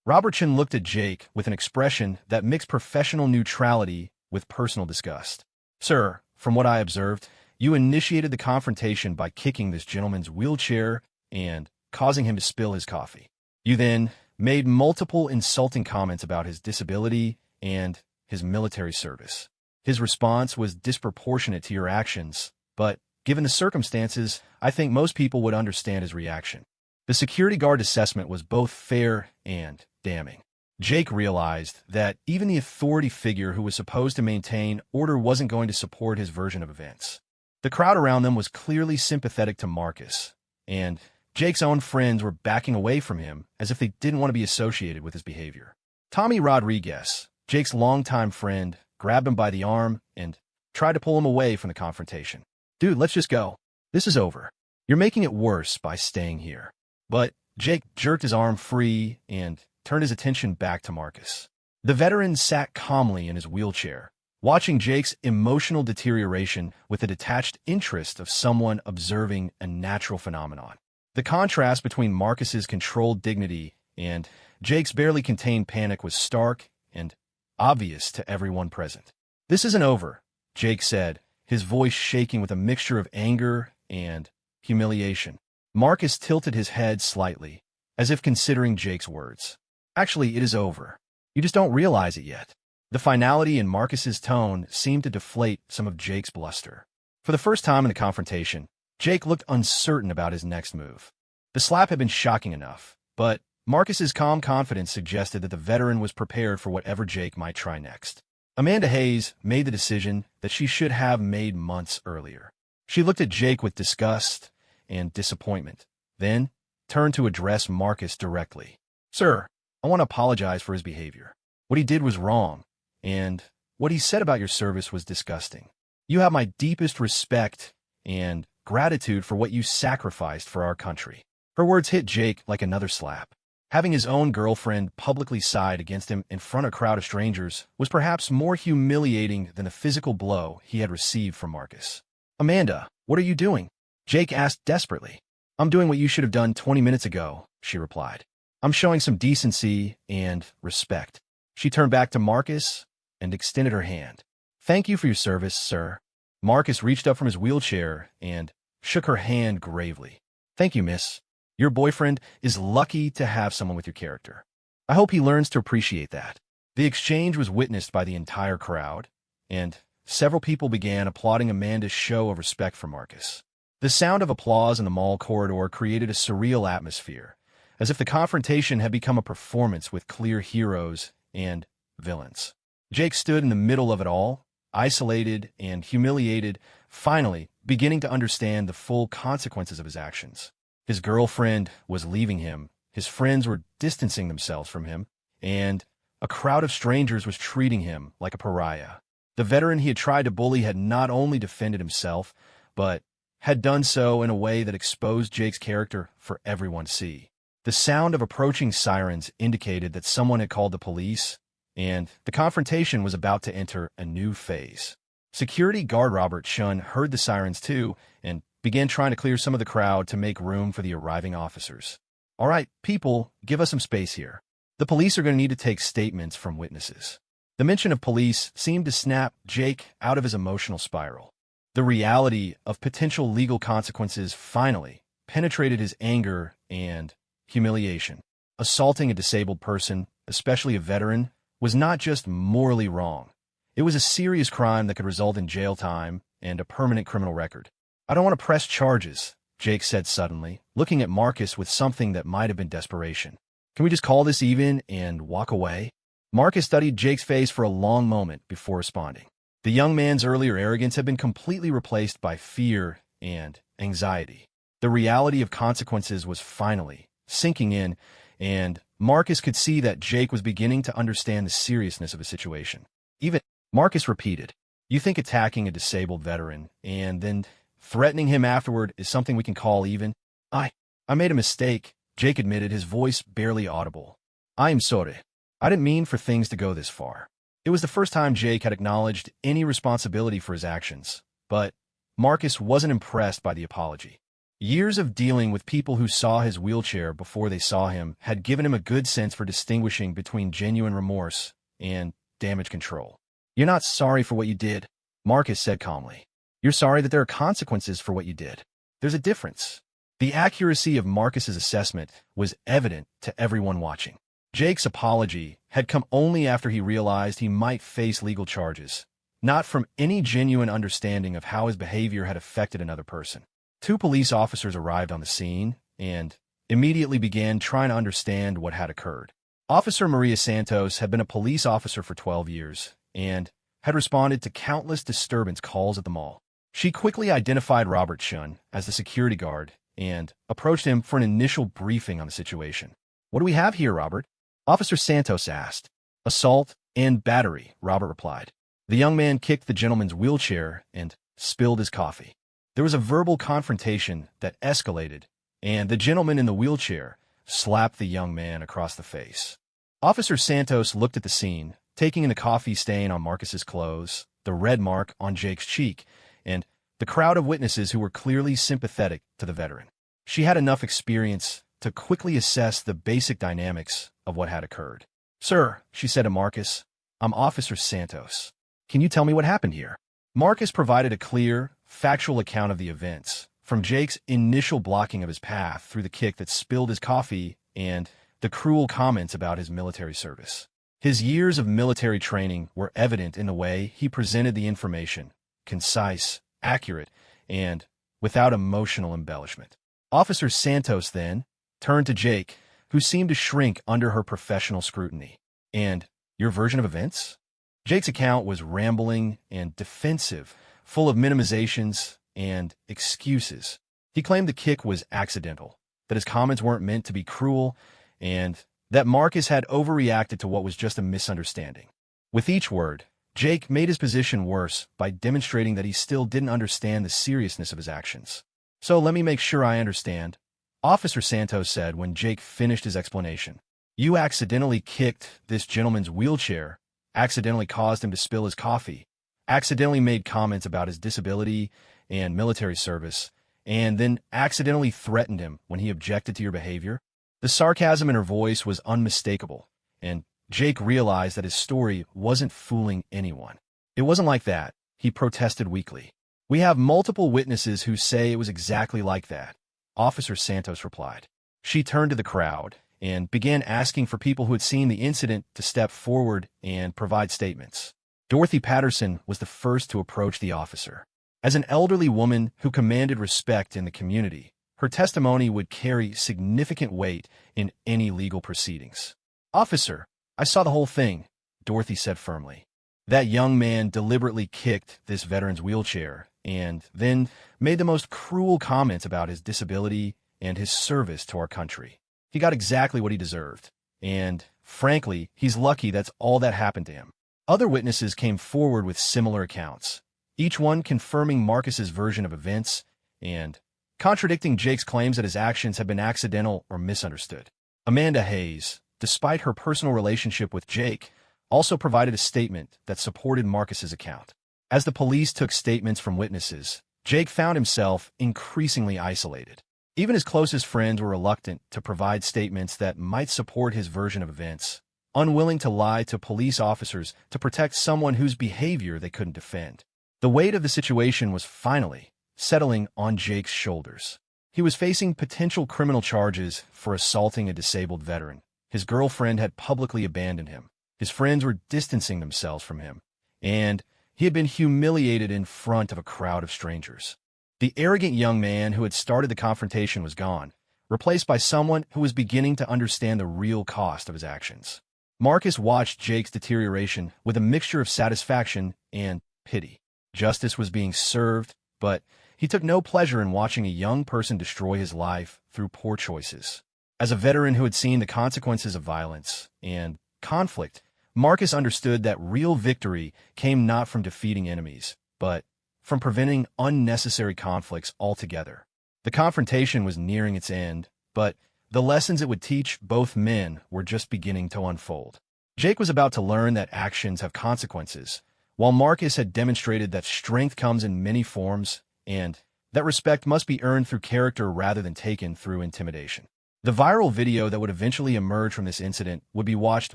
Robertson looked at Jake with an expression that mixed professional neutrality with personal disgust. "Sir, from what I observed, you initiated the confrontation by kicking this gentleman's wheelchair and causing him to spill his coffee. You then made multiple insulting comments about his disability and his military service. His response was disproportionate to your actions, but given the circumstances, I think most people would understand his reaction." The security guard assessment was both fair and damning. Jake realized that even the authority figure who was supposed to maintain order wasn't going to support his version of events. The crowd around them was clearly sympathetic to Marcus, and Jake's own friends were backing away from him as if they didn't want to be associated with his behavior. Tommy Rodriguez, Jake's longtime friend, grabbed him by the arm and tried to pull him away from the confrontation. "Dude, let's just go. This is over. You're making it worse by staying here." But Jake jerked his arm free and turned his attention back to Marcus. The veteran sat calmly in his wheelchair, watching Jake's emotional deterioration with the detached interest of someone observing a natural phenomenon. The contrast between Marcus's controlled dignity and Jake's barely contained panic was stark and obvious to everyone present. "This isn't over," Jake said, his voice shaking with a mixture of anger and humiliation. Marcus tilted his head slightly, as if considering Jake's words. "Actually, it is over. You just don't realize it yet." The finality in Marcus's tone seemed to deflate some of Jake's bluster. For the first time in the confrontation, Jake looked uncertain about his next move. The slap had been shocking enough, but Marcus's calm confidence suggested that the veteran was prepared for whatever Jake might try next. Amanda Hayes made the decision that she should have made months earlier. She looked at Jake with disgust and disappointment, then turned to address Marcus directly. "Sir, I want to apologize for his behavior. What he did was wrong, and what he said about your service was disgusting. You have my deepest respect and gratitude for what you sacrificed for our country." Her words hit Jake like another slap. Having his own girlfriend publicly side against him in front of a crowd of strangers was perhaps more humiliating than the physical blow he had received from Marcus. "Amanda, what are you doing?" Jake asked desperately. "I'm doing what you should have done 20 minutes ago," she replied. "I'm showing some decency and respect." She turned back to Marcus and extended her hand. "Thank you for your service, sir." Marcus reached up from his wheelchair and shook her hand gravely. "Thank you, miss. Your boyfriend is lucky to have someone with your character. I hope he learns to appreciate that." The exchange was witnessed by the entire crowd, and several people began applauding Amanda's show of respect for Marcus. The sound of applause in the mall corridor created a surreal atmosphere, as if the confrontation had become a performance with clear heroes and villains. Jake stood in the middle of it all, isolated and humiliated, finally beginning to understand the full consequences of his actions. His girlfriend was leaving him, his friends were distancing themselves from him, and a crowd of strangers was treating him like a pariah. The veteran he had tried to bully had not only defended himself, but had done so in a way that exposed Jake's character for everyone to see. The sound of approaching sirens indicated that someone had called the police, and the confrontation was about to enter a new phase. Security guard Robert Shun heard the sirens too and began trying to clear some of the crowd to make room for the arriving officers. "All right, people, give us some space here. The police are going to need to take statements from witnesses." The mention of police seemed to snap Jake out of his emotional spiral. The reality of potential legal consequences finally penetrated his anger and humiliation. Assaulting a disabled person, especially a veteran, was not just morally wrong. It was a serious crime that could result in jail time and a permanent criminal record. I don't want to press charges, Jake said suddenly, looking at Marcus with something that might have been desperation. Can we just call this even and walk away? Marcus studied Jake's face for a long moment before responding. The young man's earlier arrogance had been completely replaced by fear and anxiety. The reality of consequences was finally sinking in, and Marcus could see that Jake was beginning to understand the seriousness of the situation. Even Marcus repeated, "You think attacking a disabled veteran and then threatening him afterward is something we can call even?" I made a mistake," Jake admitted, his voice barely audible. "I am sorry. I didn't mean for things to go this far." It was the first time Jake had acknowledged any responsibility for his actions, but Marcus wasn't impressed by the apology. Years of dealing with people who saw his wheelchair before they saw him had given him a good sense for distinguishing between genuine remorse and damage control. "You're not sorry for what you did," Marcus said calmly. "You're sorry that there are consequences for what you did. There's a difference." The accuracy of Marcus's assessment was evident to everyone watching. Jake's apology had come only after he realized he might face legal charges, not from any genuine understanding of how his behavior had affected another person. 2 police officers arrived on the scene and immediately began trying to understand what had occurred. Officer Maria Santos had been a police officer for 12 years and had responded to countless disturbance calls at the mall. She quickly identified Robert Chun as the security guard and approached him for an initial briefing on the situation. "What do we have here, Robert?" Officer Santos asked. "Assault and battery," Robert replied. The young man kicked the gentleman's wheelchair and spilled his coffee. There was a verbal confrontation that escalated, and the gentleman in the wheelchair slapped the young man across the face. Officer Santos looked at the scene, taking in the coffee stain on Marcus's clothes, the red mark on Jake's cheek, and the crowd of witnesses who were clearly sympathetic to the veteran. She had enough experience to quickly assess the basic dynamics of what had occurred. "Sir," she said to Marcus, "I'm Officer Santos. Can you tell me what happened here?" Marcus provided a clear, factual account of the events, from Jake's initial blocking of his path through the kick that spilled his coffee and the cruel comments about his military service. His years of military training were evident in the way he presented the information, concise, accurate, and without emotional embellishment. Officer Santos then turned to Jake, who seemed to shrink under her professional scrutiny. "And your version of events?" Jake's account was rambling and defensive, full of minimizations and excuses. He claimed the kick was accidental, that his comments weren't meant to be cruel, and that Marcus had overreacted to what was just a misunderstanding. With each word, Jake made his position worse by demonstrating that he still didn't understand the seriousness of his actions. "So let me make sure I understand," Officer Santos said when Jake finished his explanation. "You accidentally kicked this gentleman's wheelchair, accidentally caused him to spill his coffee, accidentally made comments about his disability and military service, and then accidentally threatened him when he objected to your behavior?" The sarcasm in her voice was unmistakable, and Jake realized that his story wasn't fooling anyone. "It wasn't like that," he protested weakly. "We have multiple witnesses who say it was exactly like that," Officer Santos replied. She turned to the crowd and began asking for people who had seen the incident to step forward and provide statements. Dorothy Patterson was the first to approach the officer. As an elderly woman who commanded respect in the community, her testimony would carry significant weight in any legal proceedings. "Officer, I saw the whole thing," Dorothy said firmly. "That young man deliberately kicked this veteran's wheelchair and then made the most cruel comments about his disability and his service to our country. He got exactly what he deserved, and frankly, he's lucky that's all that happened to him." Other witnesses came forward with similar accounts, each one confirming Marcus's version of events and contradicting Jake's claims that his actions had been accidental or misunderstood. Amanda Hayes, despite her personal relationship with Jake, also provided a statement that supported Marcus's account. As the police took statements from witnesses, Jake found himself increasingly isolated. Even his closest friends were reluctant to provide statements that might support his version of events, unwilling to lie to police officers to protect someone whose behavior they couldn't defend. The weight of the situation was finally settling on Jake's shoulders. He was facing potential criminal charges for assaulting a disabled veteran. His girlfriend had publicly abandoned him. His friends were distancing themselves from him. And he had been humiliated in front of a crowd of strangers. The arrogant young man who had started the confrontation was gone, replaced by someone who was beginning to understand the real cost of his actions. Marcus watched Jake's deterioration with a mixture of satisfaction and pity. Justice was being served, but he took no pleasure in watching a young person destroy his life through poor choices. As a veteran who had seen the consequences of violence and conflict, Marcus understood that real victory came not from defeating enemies, but from preventing unnecessary conflicts altogether. The confrontation was nearing its end, but the lessons it would teach both men were just beginning to unfold. Jake was about to learn that actions have consequences, while Marcus had demonstrated that strength comes in many forms and that respect must be earned through character rather than taken through intimidation. The viral video that would eventually emerge from this incident would be watched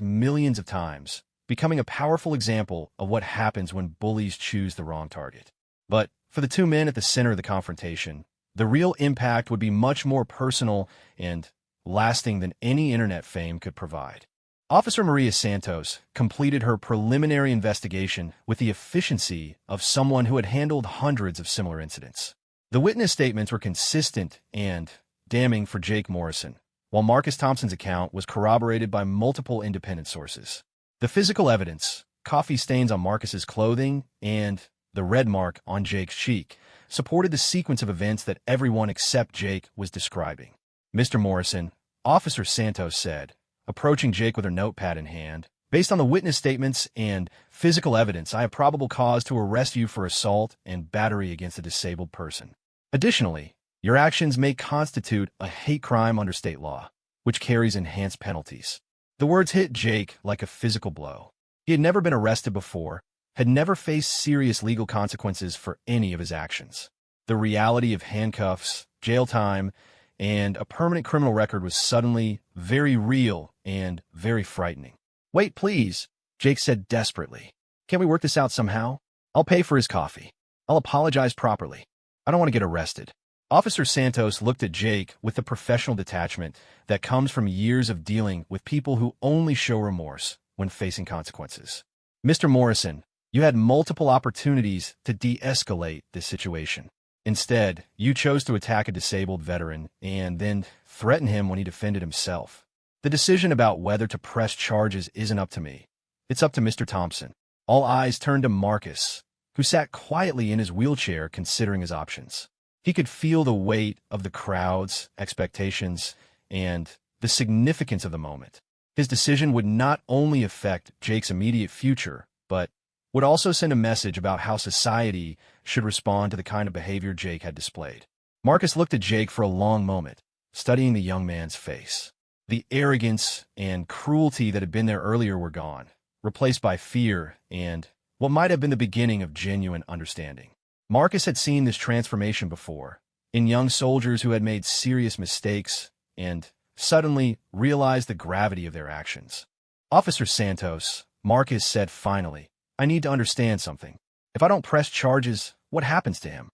millions of times, becoming a powerful example of what happens when bullies choose the wrong target. But for the two men at the center of the confrontation, the real impact would be much more personal and lasting than any internet fame could provide. Officer Maria Santos completed her preliminary investigation with the efficiency of someone who had handled hundreds of similar incidents. The witness statements were consistent and damning for Jake Morrison, while Marcus Thompson's account was corroborated by multiple independent sources. The physical evidence, coffee stains on Marcus's clothing and the red mark on Jake's cheek, supported the sequence of events that everyone except Jake was describing. "Mr. Morrison," Officer Santos said, approaching Jake with her notepad in hand, "based on the witness statements and physical evidence, I have probable cause to arrest you for assault and battery against a disabled person. Additionally, your actions may constitute a hate crime under state law, which carries enhanced penalties." The words hit Jake like a physical blow. He had never been arrested before, had never faced serious legal consequences for any of his actions. The reality of handcuffs, jail time, and a permanent criminal record was suddenly very real and very frightening. "Wait, please," Jake said desperately. "Can't we work this out somehow? I'll pay for his coffee. I'll apologize properly. I don't want to get arrested." Officer Santos looked at Jake with the professional detachment that comes from years of dealing with people who only show remorse when facing consequences. "Mr. Morrison, you had multiple opportunities to de-escalate this situation. Instead, you chose to attack a disabled veteran and then threaten him when he defended himself. The decision about whether to press charges isn't up to me. It's up to Mr. Thompson." All eyes turned to Marcus, who sat quietly in his wheelchair considering his options. He could feel the weight of the crowd's expectations and the significance of the moment. His decision would not only affect Jake's immediate future, but would also send a message about how society should respond to the kind of behavior Jake had displayed. Marcus looked at Jake for a long moment, studying the young man's face. The arrogance and cruelty that had been there earlier were gone, replaced by fear and what might have been the beginning of genuine understanding. Marcus had seen this transformation before, in young soldiers who had made serious mistakes and suddenly realized the gravity of their actions. "Officer Santos," Marcus said finally, "I need to understand something. If I don't press charges, what happens to him?"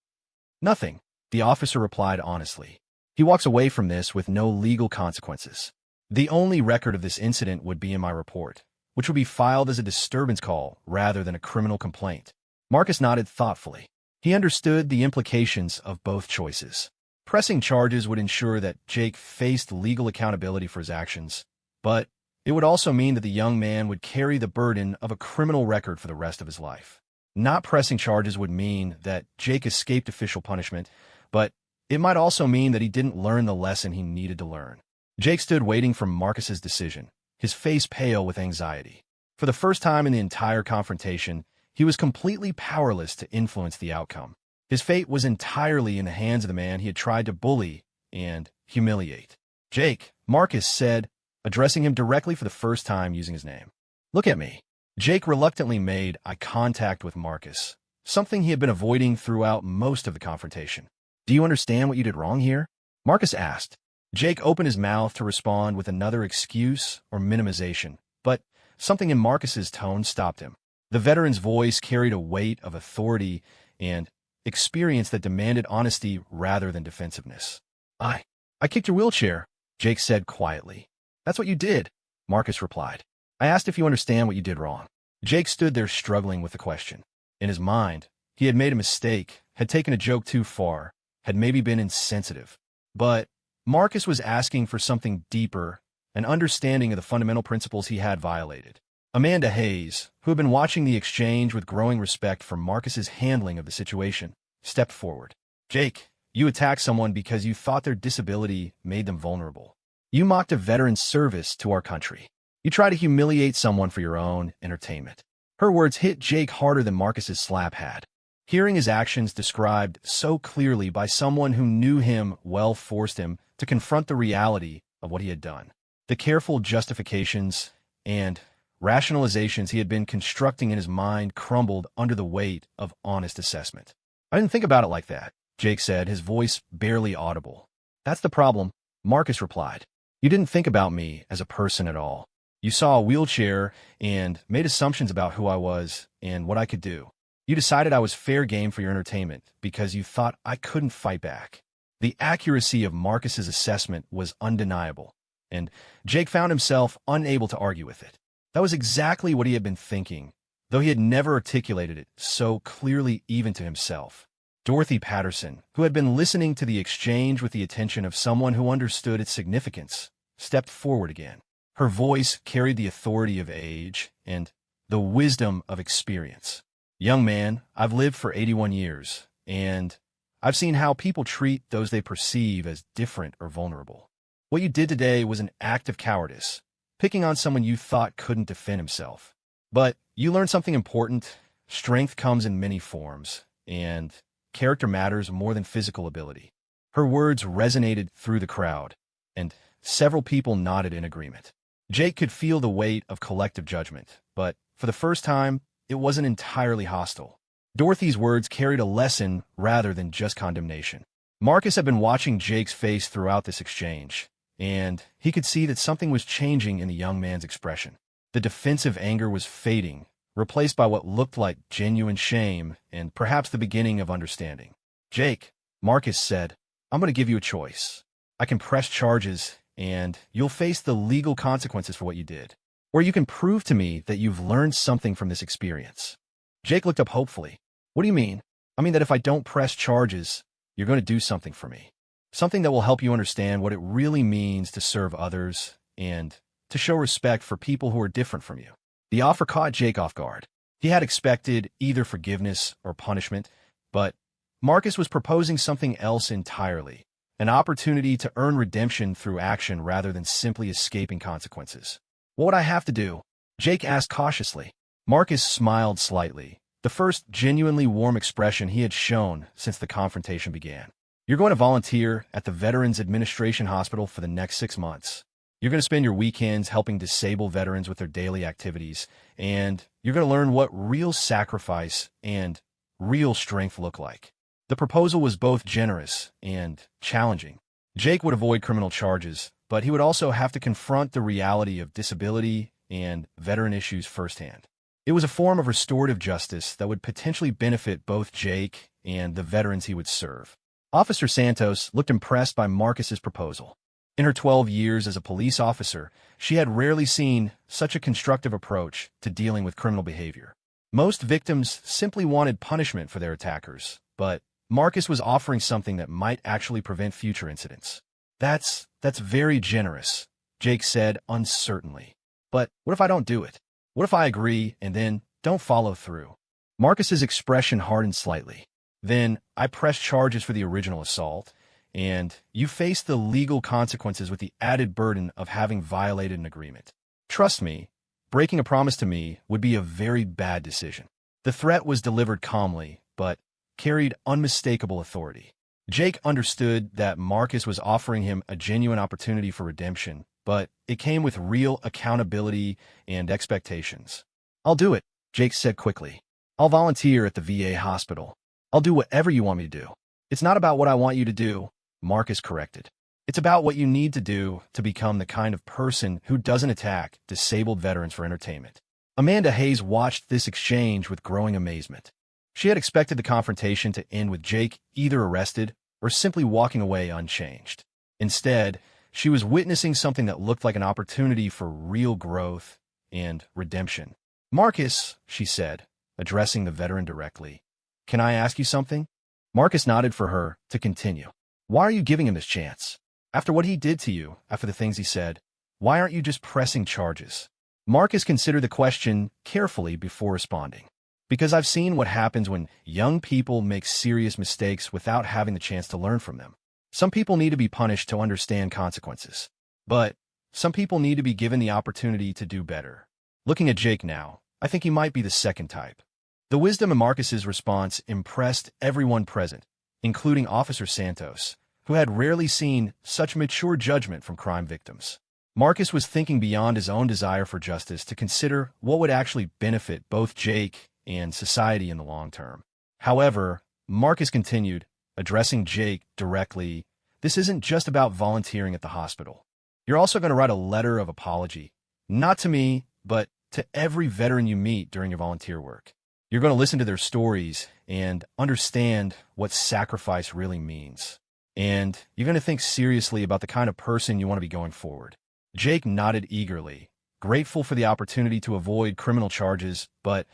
"Nothing," the officer replied honestly. "He walks away from this with no legal consequences. The only record of this incident would be in my report, which would be filed as a disturbance call rather than a criminal complaint." Marcus nodded thoughtfully. He understood the implications of both choices. Pressing charges would ensure that Jake faced legal accountability for his actions, but it would also mean that the young man would carry the burden of a criminal record for the rest of his life. Not pressing charges would mean that Jake escaped official punishment, but it might also mean that he didn't learn the lesson he needed to learn. Jake stood waiting for Marcus's decision, his face pale with anxiety. For the first time in the entire confrontation, he was completely powerless to influence the outcome. His fate was entirely in the hands of the man he had tried to bully and humiliate. "Jake," Marcus said, addressing him directly for the first time using his name. "Look at me." Jake reluctantly made eye contact with Marcus, something he had been avoiding throughout most of the confrontation. "Do you understand what you did wrong here?" Marcus asked. Jake opened his mouth to respond with another excuse or minimization, but something in Marcus's tone stopped him. The veteran's voice carried a weight of authority and experience that demanded honesty rather than defensiveness. I kicked your wheelchair," Jake said quietly. "That's what you did," Marcus replied. "I asked if you understand what you did wrong." Jake stood there struggling with the question. In his mind, he had made a mistake, had taken a joke too far, had maybe been insensitive. But Marcus was asking for something deeper, an understanding of the fundamental principles he had violated. Amanda Hayes, who had been watching the exchange with growing respect for Marcus's handling of the situation, stepped forward. Jake, you attacked someone because you thought their disability made them vulnerable. You mocked a veteran's service to our country. You tried to humiliate someone for your own entertainment. Her words hit Jake harder than Marcus's slap had. Hearing his actions described so clearly by someone who knew him well forced him to confront the reality of what he had done. The careful justifications and rationalizations he had been constructing in his mind crumbled under the weight of honest assessment. I didn't think about it like that, Jake said, his voice barely audible. That's the problem, Marcus replied. You didn't think about me as a person at all. You saw a wheelchair and made assumptions about who I was and what I could do. You decided I was fair game for your entertainment because you thought I couldn't fight back. The accuracy of Marcus's assessment was undeniable, and Jake found himself unable to argue with it. That was exactly what he had been thinking, though he had never articulated it so clearly even to himself. Dorothy Patterson, who had been listening to the exchange with the attention of someone who understood its significance, stepped forward again. Her voice carried the authority of age and the wisdom of experience. Young man, I've lived for 81 years, and I've seen how people treat those they perceive as different or vulnerable. What you did today was an act of cowardice, picking on someone you thought couldn't defend himself. But you learned something important. Strength comes in many forms, and character matters more than physical ability. Her words resonated through the crowd, and several people nodded in agreement. Jake could feel the weight of collective judgment, but for the first time, it wasn't entirely hostile. Dorothy's words carried a lesson rather than just condemnation. Marcus had been watching Jake's face throughout this exchange, and he could see that something was changing in the young man's expression. The defensive anger was fading, replaced by what looked like genuine shame and perhaps the beginning of understanding. Jake, Marcus said, I'm going to give you a choice. I can press charges, and you'll face the legal consequences for what you did. Or you can prove to me that you've learned something from this experience. Jake looked up hopefully. What do you mean? I mean that if I don't press charges, you're going to do something for me. Something that will help you understand what it really means to serve others and to show respect for people who are different from you. The offer caught Jake off guard. He had expected either forgiveness or punishment, but Marcus was proposing something else entirely, an opportunity to earn redemption through action rather than simply escaping consequences. What would I have to do? Jake asked cautiously. Marcus smiled slightly, the first genuinely warm expression he had shown since the confrontation began. You're going to volunteer at the Veterans Administration Hospital for the next 6 months. You're going to spend your weekends helping disabled veterans with their daily activities, and you're going to learn what real sacrifice and real strength look like. The proposal was both generous and challenging. Jake would avoid criminal charges, but he would also have to confront the reality of disability and veteran issues firsthand. It was a form of restorative justice that would potentially benefit both Jake and the veterans he would serve. Officer Santos looked impressed by Marcus's proposal. In her 12 years as a police officer, she had rarely seen such a constructive approach to dealing with criminal behavior. Most victims simply wanted punishment for their attackers, but Marcus was offering something that might actually prevent future incidents. That's very generous, Jake said uncertainly. But what if I don't do it? What if I agree and then don't follow through? Marcus's expression hardened slightly. Then I press charges for the original assault, and you face the legal consequences with the added burden of having violated an agreement. Trust me, breaking a promise to me would be a very bad decision. The threat was delivered calmly, but carried unmistakable authority. Jake understood that Marcus was offering him a genuine opportunity for redemption, but it came with real accountability and expectations. I'll do it, Jake said quickly. I'll volunteer at the VA hospital. I'll do whatever you want me to do. It's not about what I want you to do, Marcus corrected. It's about what you need to do to become the kind of person who doesn't attack disabled veterans for entertainment. Amanda Hayes watched this exchange with growing amazement. She had expected the confrontation to end with Jake either arrested or simply walking away unchanged. Instead, she was witnessing something that looked like an opportunity for real growth and redemption. Marcus, she said, addressing the veteran directly. Can I ask you something? Marcus nodded for her to continue. Why are you giving him this chance? After what he did to you, after the things he said, why aren't you just pressing charges? Marcus considered the question carefully before responding. Because I've seen what happens when young people make serious mistakes without having the chance to learn from them. Some people need to be punished to understand consequences. But some people need to be given the opportunity to do better. Looking at Jake now, I think he might be the second type. The wisdom in Marcus's response impressed everyone present, including Officer Santos, who had rarely seen such mature judgment from crime victims. Marcus was thinking beyond his own desire for justice to consider what would actually benefit both Jake and society in the long term. However, Marcus continued, addressing Jake directly, this isn't just about volunteering at the hospital. You're also going to write a letter of apology, not to me, but to every veteran you meet during your volunteer work. You're going to listen to their stories and understand what sacrifice really means. And you're going to think seriously about the kind of person you want to be going forward. Jake nodded eagerly, grateful for the opportunity to avoid criminal charges, but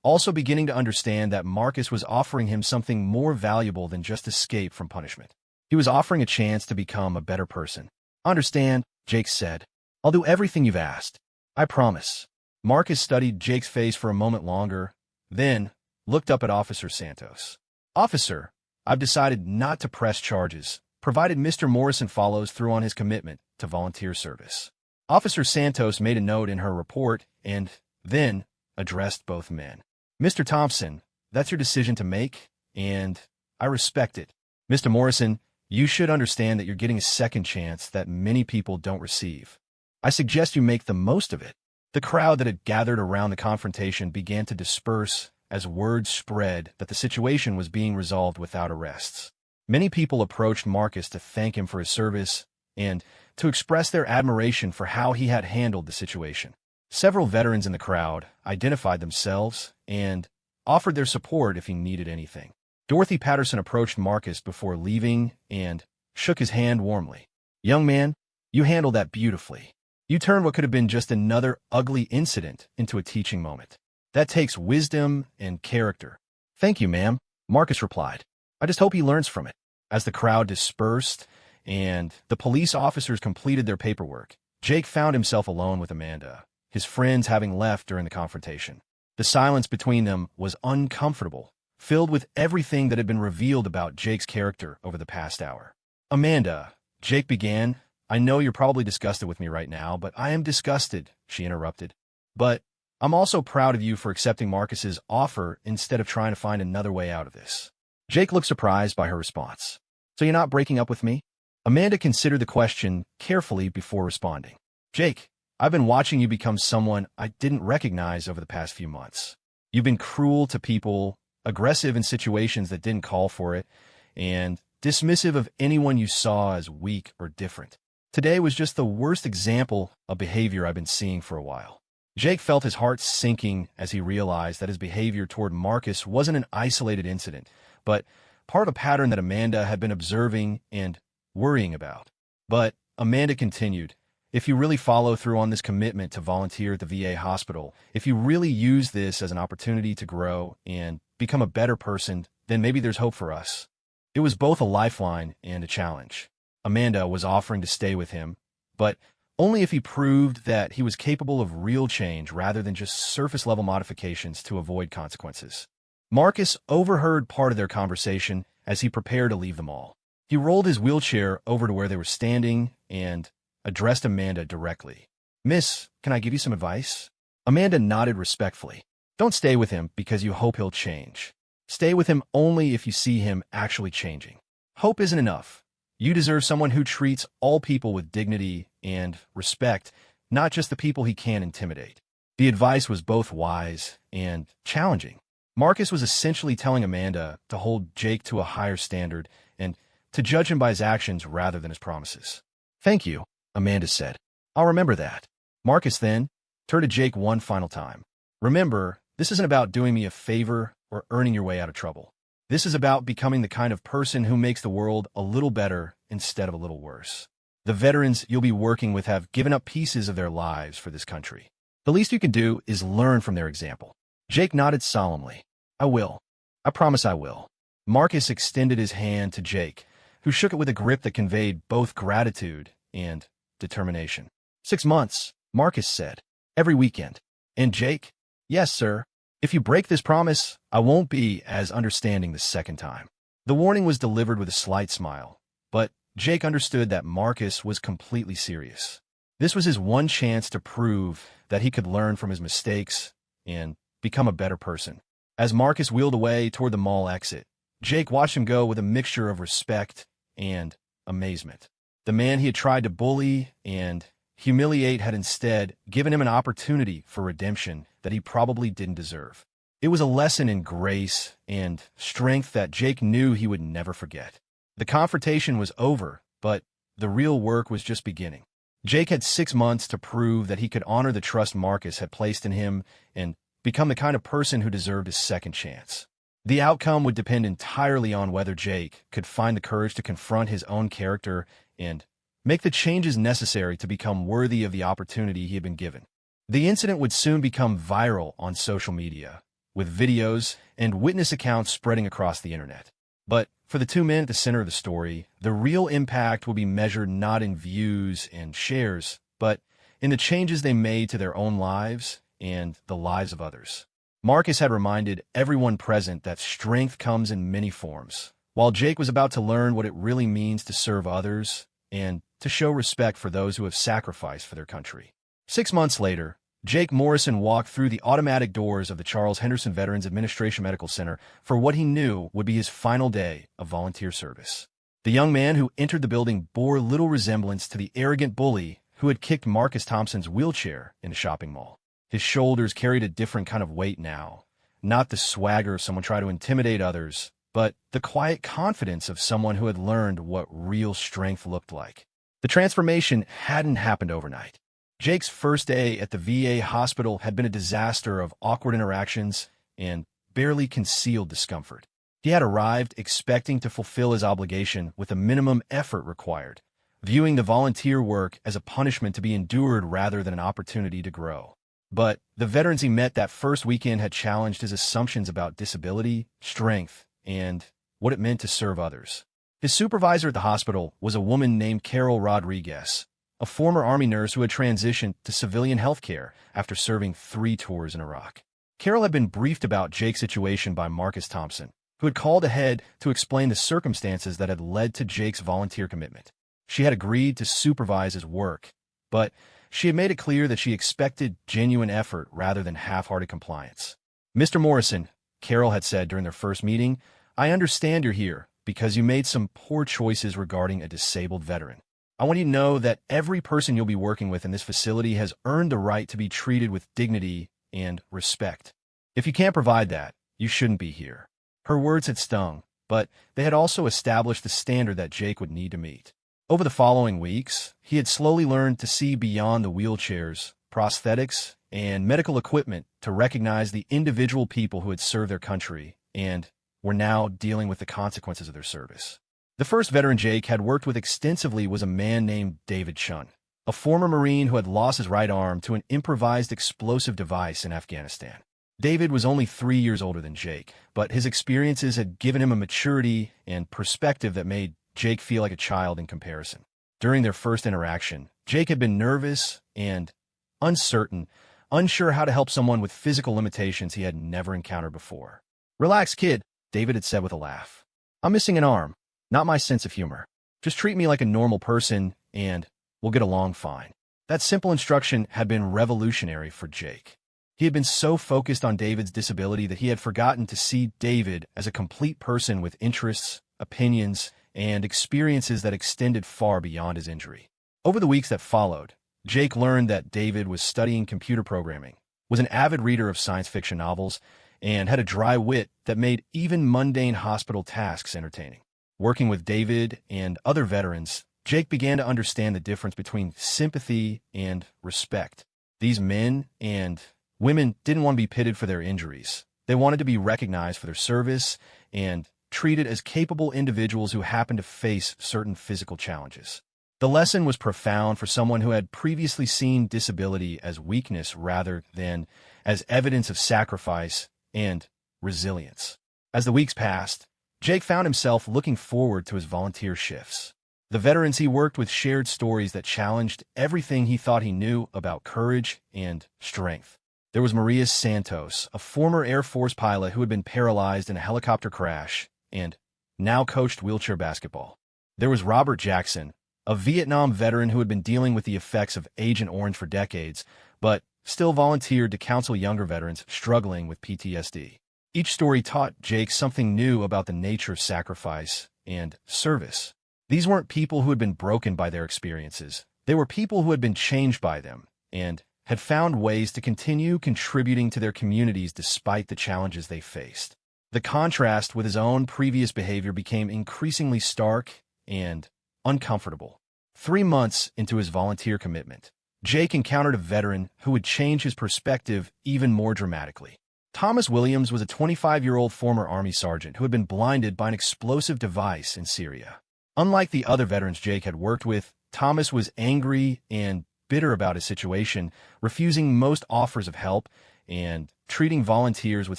also beginning to understand that Marcus was offering him something more valuable than just escape from punishment. He was offering a chance to become a better person. Understand, Jake said. I'll do everything you've asked. I promise. Marcus studied Jake's face for a moment longer, then looked up at Officer Santos. Officer, I've decided not to press charges, provided Mr. Morrison follows through on his commitment to volunteer service. Officer Santos made a note in her report and then addressed both men. Mr. Thompson, that's your decision to make, and I respect it. Mr. Morrison, you should understand that you're getting a second chance that many people don't receive. I suggest you make the most of it. The crowd that had gathered around the confrontation began to disperse as word spread that the situation was being resolved without arrests. Many people approached Marcus to thank him for his service and to express their admiration for how he had handled the situation. Several veterans in the crowd identified themselves and offered their support if he needed anything. Dorothy Patterson approached Marcus before leaving and shook his hand warmly. Young man, you handled that beautifully. You turned what could have been just another ugly incident into a teaching moment. That takes wisdom and character. Thank you, ma'am, Marcus replied. I just hope he learns from it. As the crowd dispersed and the police officers completed their paperwork, Jake found himself alone with Amanda, his friends having left during the confrontation. The silence between them was uncomfortable, filled with everything that had been revealed about Jake's character over the past hour. Amanda, Jake began, I know you're probably disgusted with me right now, but I am disgusted, she interrupted. But I'm also proud of you for accepting Marcus's offer instead of trying to find another way out of this. Jake looked surprised by her response. So you're not breaking up with me? Amanda considered the question carefully before responding. Jake, I've been watching you become someone I didn't recognize over the past few months. You've been cruel to people, aggressive in situations that didn't call for it, and dismissive of anyone you saw as weak or different. Today was just the worst example of behavior I've been seeing for a while. Jake felt his heart sinking as he realized that his behavior toward Marcus wasn't an isolated incident, but part of a pattern that Amanda had been observing and worrying about. But Amanda continued, if you really follow through on this commitment to volunteer at the VA hospital, if you really use this as an opportunity to grow and become a better person, then maybe there's hope for us. It was both a lifeline and a challenge. Amanda was offering to stay with him, but only if he proved that he was capable of real change rather than just surface-level modifications to avoid consequences. Marcus overheard part of their conversation as he prepared to leave them all. He rolled his wheelchair over to where they were standing and addressed Amanda directly. Miss, can I give you some advice? Amanda nodded respectfully. Don't stay with him because you hope he'll change. Stay with him only if you see him actually changing. Hope isn't enough. You deserve someone who treats all people with dignity and respect, not just the people he can intimidate. The advice was both wise and challenging. Marcus was essentially telling Amanda to hold Jake to a higher standard and to judge him by his actions rather than his promises. Thank you, Amanda said. I'll remember that. Marcus then turned to Jake one final time. Remember, this isn't about doing me a favor or earning your way out of trouble. This is about becoming the kind of person who makes the world a little better instead of a little worse. The veterans you'll be working with have given up pieces of their lives for this country. The least you can do is learn from their example. Jake nodded solemnly. I will. I promise I will. Marcus extended his hand to Jake, who shook it with a grip that conveyed both gratitude and determination. 6 months, Marcus said. Every weekend. And Jake? Yes, sir. If you break this promise, I won't be as understanding the second time. The warning was delivered with a slight smile, but Jake understood that Marcus was completely serious. This was his one chance to prove that he could learn from his mistakes and become a better person. As Marcus wheeled away toward the mall exit, Jake watched him go with a mixture of respect and amazement. The man he had tried to bully and humiliate had instead given him an opportunity for redemption that he probably didn't deserve. It was a lesson in grace and strength that Jake knew he would never forget. The confrontation was over, but the real work was just beginning. Jake had 6 months to prove that he could honor the trust Marcus had placed in him and become the kind of person who deserved a second chance. The outcome would depend entirely on whether Jake could find the courage to confront his own character and make the changes necessary to become worthy of the opportunity he had been given. The incident would soon become viral on social media, with videos and witness accounts spreading across the internet. But for the two men at the center of the story, the real impact will be measured not in views and shares, but in the changes they made to their own lives and the lives of others. Marcus had reminded everyone present that strength comes in many forms, while Jake was about to learn what it really means to serve others and to show respect for those who have sacrificed for their country. 6 months later, Jake Morrison walked through the automatic doors of the Charles Henderson Veterans Administration Medical Center for what he knew would be his final day of volunteer service. The young man who entered the building bore little resemblance to the arrogant bully who had kicked Marcus Thompson's wheelchair in a shopping mall. His shoulders carried a different kind of weight now, not the swagger of someone trying to intimidate others, but the quiet confidence of someone who had learned what real strength looked like. The transformation hadn't happened overnight. Jake's first day at the VA hospital had been a disaster of awkward interactions and barely concealed discomfort. He had arrived expecting to fulfill his obligation with the minimum effort required, viewing the volunteer work as a punishment to be endured rather than an opportunity to grow. But the veterans he met that first weekend had challenged his assumptions about disability, strength, and what it meant to serve others. His supervisor at the hospital was a woman named Carol Rodriguez, a former Army nurse who had transitioned to civilian health care after serving 3 tours in Iraq. Carol had been briefed about Jake's situation by Marcus Thompson, who had called ahead to explain the circumstances that had led to Jake's volunteer commitment. She had agreed to supervise his work, but she had made it clear that she expected genuine effort rather than half-hearted compliance. Mr. Morrison, Carol had said during their first meeting, I understand you're here because you made some poor choices regarding a disabled veteran. I want you to know that every person you'll be working with in this facility has earned the right to be treated with dignity and respect. If you can't provide that, you shouldn't be here. Her words had stung, but they had also established the standard that Jake would need to meet. Over the following weeks, he had slowly learned to see beyond the wheelchairs, prosthetics, and medical equipment to recognize the individual people who had served their country and were now dealing with the consequences of their service. The first veteran Jake had worked with extensively was a man named David Chun, a former Marine who had lost his right arm to an improvised explosive device in Afghanistan. David was only 3 years older than Jake, but his experiences had given him a maturity and perspective that made Jake feel like a child in comparison. During their first interaction, Jake had been nervous and uncertain, unsure how to help someone with physical limitations he had never encountered before. Relax, kid, David had said with a laugh. I'm missing an arm. Not my sense of humor. Just treat me like a normal person, and we'll get along fine. That simple instruction had been revolutionary for Jake. He had been so focused on David's disability that he had forgotten to see David as a complete person with interests, opinions, and experiences that extended far beyond his injury. Over the weeks that followed, Jake learned that David was studying computer programming, was an avid reader of science fiction novels, and had a dry wit that made even mundane hospital tasks entertaining. Working with David and other veterans, Jake began to understand the difference between sympathy and respect. These men and women didn't want to be pitted for their injuries. They wanted to be recognized for their service and treated as capable individuals who happened to face certain physical challenges. The lesson was profound for someone who had previously seen disability as weakness rather than as evidence of sacrifice and resilience. As the weeks passed, Jake found himself looking forward to his volunteer shifts. The veterans he worked with shared stories that challenged everything he thought he knew about courage and strength. There was Maria Santos, a former Air Force pilot who had been paralyzed in a helicopter crash and now coached wheelchair basketball. There was Robert Jackson, a Vietnam veteran who had been dealing with the effects of Agent Orange for decades, but still volunteered to counsel younger veterans struggling with PTSD. Each story taught Jake something new about the nature of sacrifice and service. These weren't people who had been broken by their experiences. They were people who had been changed by them and had found ways to continue contributing to their communities despite the challenges they faced. The contrast with his own previous behavior became increasingly stark and uncomfortable. 3 months into his volunteer commitment, Jake encountered a veteran who would change his perspective even more dramatically. Thomas Williams was a 25-year-old former Army sergeant who had been blinded by an explosive device in Syria. Unlike the other veterans Jake had worked with, Thomas was angry and bitter about his situation, refusing most offers of help and treating volunteers with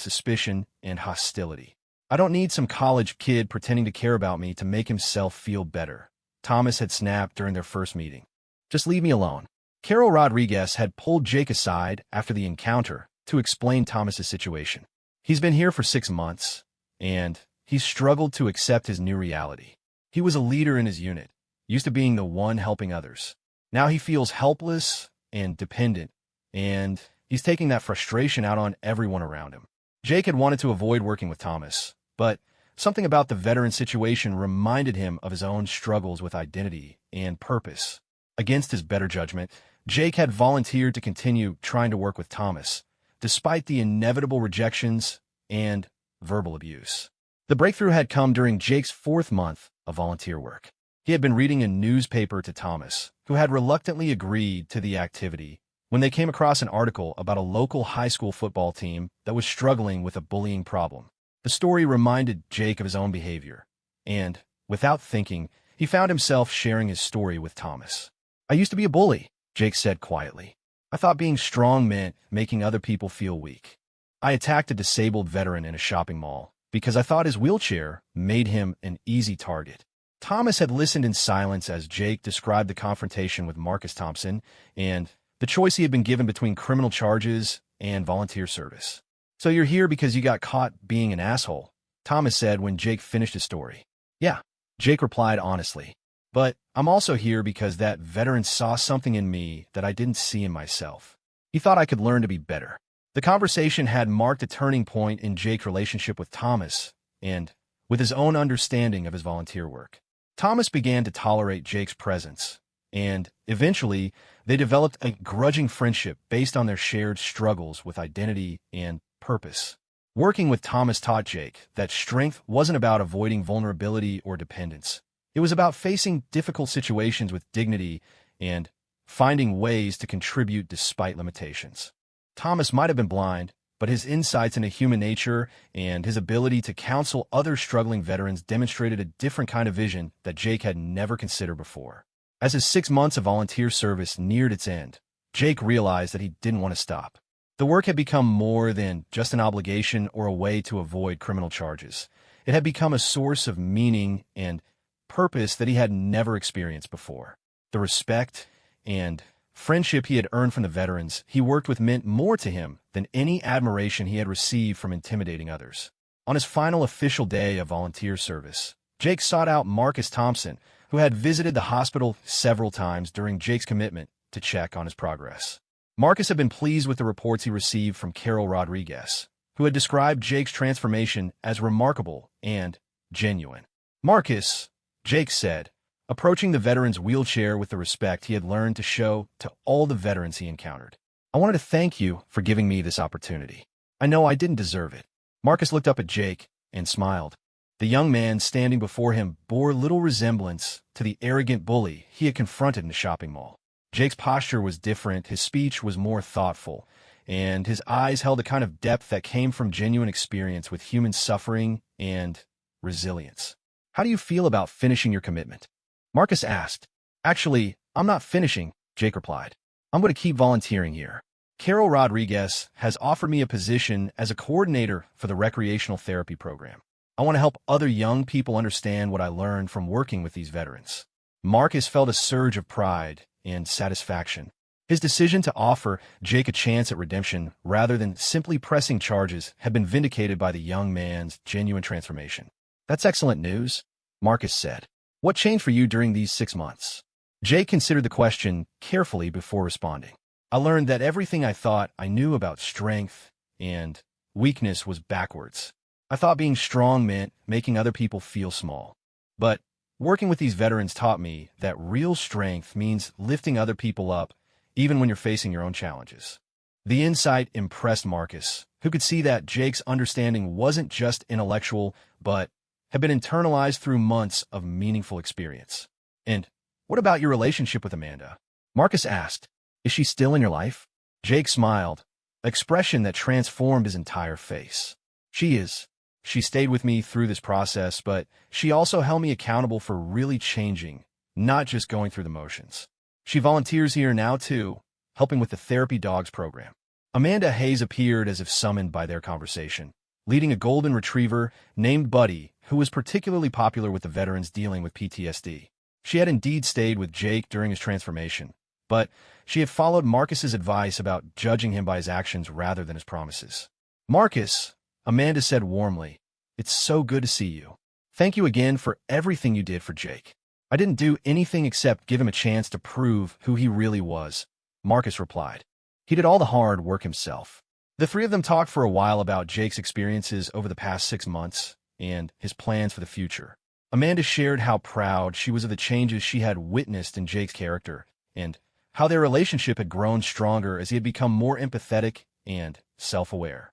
suspicion and hostility. "I don't need some college kid pretending to care about me to make himself feel better," Thomas had snapped during their first meeting. "Just leave me alone." Carol Rodriguez had pulled Jake aside after the encounter to explain Thomas's situation. "He's been here for 6 months, and he's struggled to accept his new reality. He was a leader in his unit, used to being the one helping others. Now he feels helpless and dependent, and he's taking that frustration out on everyone around him." Jake had wanted to avoid working with Thomas, but something about the veteran situation reminded him of his own struggles with identity and purpose. Against his better judgment, Jake had volunteered to continue trying to work with Thomas, despite the inevitable rejections and verbal abuse. The breakthrough had come during Jake's 4th month of volunteer work. He had been reading a newspaper to Thomas, who had reluctantly agreed to the activity, when they came across an article about a local high school football team that was struggling with a bullying problem. The story reminded Jake of his own behavior, and, without thinking, he found himself sharing his story with Thomas. "I used to be a bully," Jake said quietly. "I thought being strong meant making other people feel weak. I attacked a disabled veteran in a shopping mall because I thought his wheelchair made him an easy target." Thomas had listened in silence as Jake described the confrontation with Marcus Thompson and the choice he had been given between criminal charges and volunteer service. "So you're here because you got caught being an asshole," Thomas said when Jake finished his story. "Yeah," Jake replied honestly. "But I'm also here because that veteran saw something in me that I didn't see in myself. He thought I could learn to be better." The conversation had marked a turning point in Jake's relationship with Thomas and with his own understanding of his volunteer work. Thomas began to tolerate Jake's presence, and eventually they developed a grudging friendship based on their shared struggles with identity and purpose. Working with Thomas taught Jake that strength wasn't about avoiding vulnerability or dependence. It was about facing difficult situations with dignity and finding ways to contribute despite limitations. Thomas might have been blind, but his insights into human nature and his ability to counsel other struggling veterans demonstrated a different kind of vision that Jake had never considered before. As his 6 months of volunteer service neared its end, Jake realized that he didn't want to stop. The work had become more than just an obligation or a way to avoid criminal charges. It had become a source of meaning and purpose that he had never experienced before. The respect and friendship he had earned from the veterans he worked with meant more to him than any admiration he had received from intimidating others. On his final official day of volunteer service, Jake sought out Marcus Thompson, who had visited the hospital several times during Jake's commitment, to check on his progress. Marcus had been pleased with the reports he received from Carol Rodriguez, who had described Jake's transformation as remarkable and genuine. "Marcus," Jake said, approaching the veteran's wheelchair with the respect he had learned to show to all the veterans he encountered. "I wanted to thank you for giving me this opportunity. I know I didn't deserve it." Marcus looked up at Jake and smiled. The young man standing before him bore little resemblance to the arrogant bully he had confronted in the shopping mall. Jake's posture was different, his speech was more thoughtful, and his eyes held a kind of depth that came from genuine experience with human suffering and resilience. "How do you feel about finishing your commitment?" Marcus asked. "Actually, I'm not finishing," Jake replied. "I'm going to keep volunteering here. Carol Rodriguez has offered me a position as a coordinator for the recreational therapy program. I want to help other young people understand what I learned from working with these veterans. Marcus felt a surge of pride and satisfaction. His decision to offer Jake a chance at redemption rather than simply pressing charges had been vindicated by the young man's genuine transformation. "That's excellent news," Marcus said. "What changed for you during these 6 months?" Jake considered the question carefully before responding. "I learned that everything I thought I knew about strength and weakness was backwards. I thought being strong meant making other people feel small. But working with these veterans taught me that real strength means lifting other people up, even when you're facing your own challenges." The insight impressed Marcus, who could see that Jake's understanding wasn't just intellectual, but had been internalized through months of meaningful experience. "And what about your relationship with Amanda?" Marcus asked. "Is she still in your life?" Jake smiled, an expression that transformed his entire face. "She is. She stayed with me through this process, but she also held me accountable for really changing, not just going through the motions. She volunteers here now, too, helping with the Therapy Dogs program." Amanda Hayes appeared as if summoned by their conversation, leading a golden retriever named Buddy, who was particularly popular with the veterans dealing with PTSD. She had indeed stayed with Jake during his transformation, but she had followed Marcus's advice about judging him by his actions rather than his promises. "Marcus," Amanda said warmly, "it's so good to see you. Thank you again for everything you did for Jake." "I didn't do anything except give him a chance to prove who he really was," Marcus replied. "He did all the hard work himself." The three of them talked for a while about Jake's experiences over the past 6 months and his plans for the future. Amanda shared how proud she was of the changes she had witnessed in Jake's character and how their relationship had grown stronger as he had become more empathetic and self-aware.